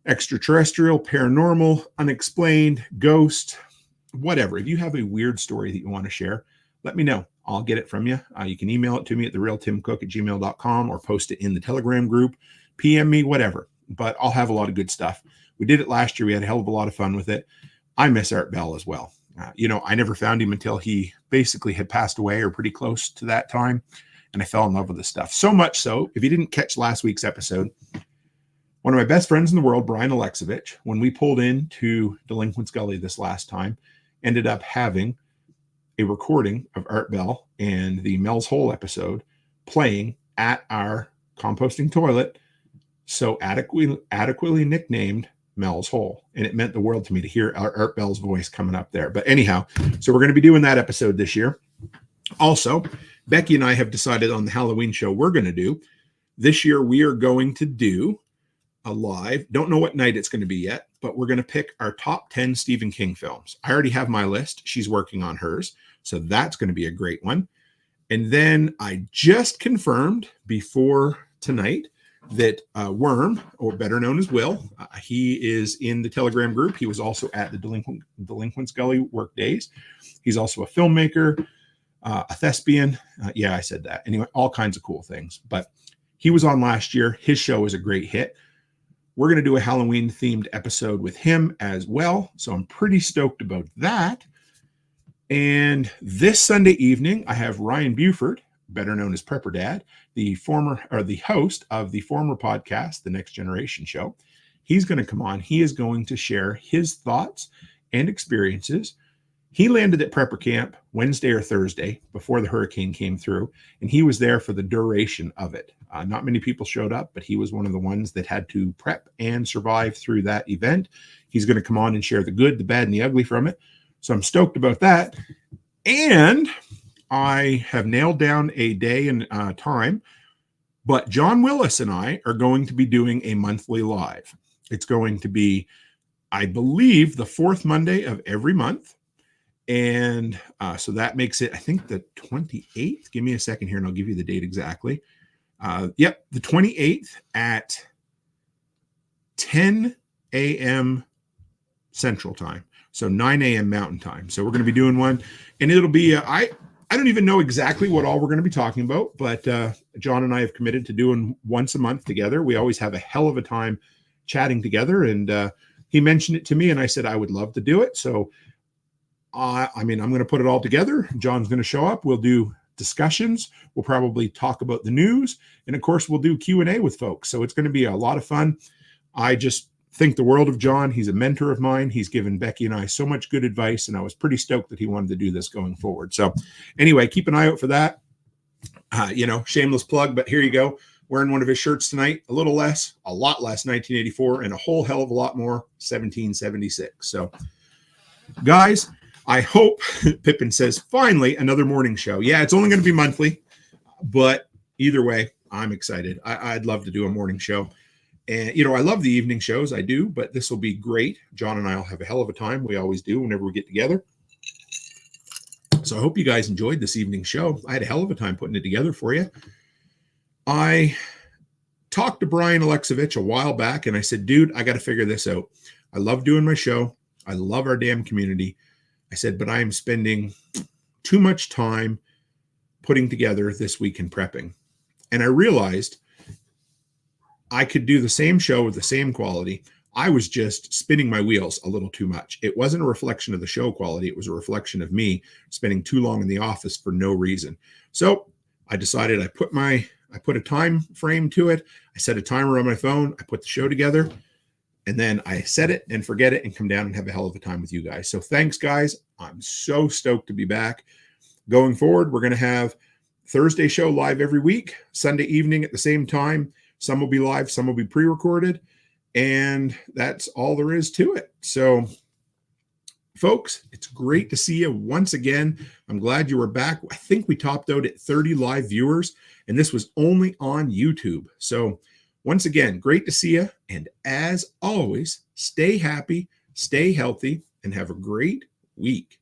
extraterrestrial, paranormal, unexplained, ghost, whatever, if you have a weird story that you want to share, let me know. I'll get it from you. You can email it to me at therealtimcook@gmail.com or post it in the Telegram group, PM me, whatever. But I'll have a lot of good stuff. We did it last year. We had a hell of a lot of fun with it. I miss Art Bell as well. I never found him until he basically had passed away or pretty close to that time. And I fell in love with this stuff. So much so, if you didn't catch last week's episode, one of my best friends in the world, Brian Alexovich, when we pulled into Delinquent's Gully this last time, ended up having a recording of Art Bell and the Mel's Hole episode playing at our composting toilet, so adequately nicknamed Mel's Hole. And it meant the world to me to hear Art Bell's voice coming up there. But anyhow, so we're going to be doing that episode this year. Also, Becky and I have decided on the Halloween show we're going to do. This year, we are going to do a live, don't know what night it's going to be yet, but we're going to pick our top 10 Stephen King films. I already have my list. She's working on hers. So that's going to be a great one. And then I just confirmed before tonight that Worm, or better known as Will, he is in the Telegram group. He was also at the Delinquent's Gully work days. He's also a filmmaker, a thespian. Yeah, I said that. Anyway, all kinds of cool things. But he was on last year. His show is a great hit. We're going to do a Halloween themed episode with him as well. So I'm pretty stoked about that. And this Sunday evening, I have Ryan Buford, better known as Prepper Dad, the host of the former podcast, The Next Generation Show. He's going to come on. He is going to share his thoughts and experiences. He landed at Prepper Camp Wednesday or Thursday before the hurricane came through, and he was there for the duration of it. Not many people showed up, but he was one of the ones that had to prep and survive through that event. He's going to come on and share the good, the bad, and the ugly from it. So I'm stoked about that. And I have nailed down a day and time, but John Willis and I are going to be doing a monthly live. It's going to be, I believe, the fourth Monday of every month. And so that makes it, I think, the 28th. Give me a second here and I'll give you the date exactly. Yep, the 28th at 10 a.m. Central Time. So 9 a.m. Mountain Time. So we're going to be doing one. And it'll be, I don't even know exactly what all we're going to be talking about, but John and I have committed to doing once a month together. We always have a hell of a time chatting together. And he mentioned it to me and I said, I would love to do it. So I'm going to put it all together. John's going to show up. We'll do discussions. We'll probably talk about the news. And of course, we'll do Q&A with folks. So it's going to be a lot of fun. I just think the world of John. He's a mentor of mine. He's given Becky and I so much good advice. And I was pretty stoked that he wanted to do this going forward. So anyway, keep an eye out for that. Shameless plug, but here you go. Wearing one of his shirts tonight, a lot less 1984 and a whole hell of a lot more 1776. So guys, I hope, Pippin says, finally, another morning show. Yeah, it's only going to be monthly, but either way, I'm excited. I'd love to do a morning show. And, I love the evening shows. I do, but this will be great. John and I will have a hell of a time. We always do whenever we get together. So I hope you guys enjoyed this evening show. I had a hell of a time putting it together for you. I talked to Brian Alexovich a while back, and I said, dude, I got to figure this out. I love doing my show. I love our damn community. I said, but I am spending too much time putting together This Week in Prepping. And I realized I could do the same show with the same quality. I was just spinning my wheels a little too much. It wasn't a reflection of the show quality. It was a reflection of me spending too long in the office for no reason. So I decided I put my I put a time frame to it. I set a timer on my phone. I put the show together, and then I set it and forget it and come down and have a hell of a time with you guys. So thanks, guys. I'm so stoked to be back. Going forward, we're going to have Thursday show live every week, Sunday evening at the same time. Some will be live, some will be pre-recorded, and that's all there is to it. So, folks, it's great to see you once again. I'm glad you were back. I think we topped out at 30 live viewers, and this was only on YouTube. So, once again, great to see you. And as always, stay happy, stay healthy, and have a great week.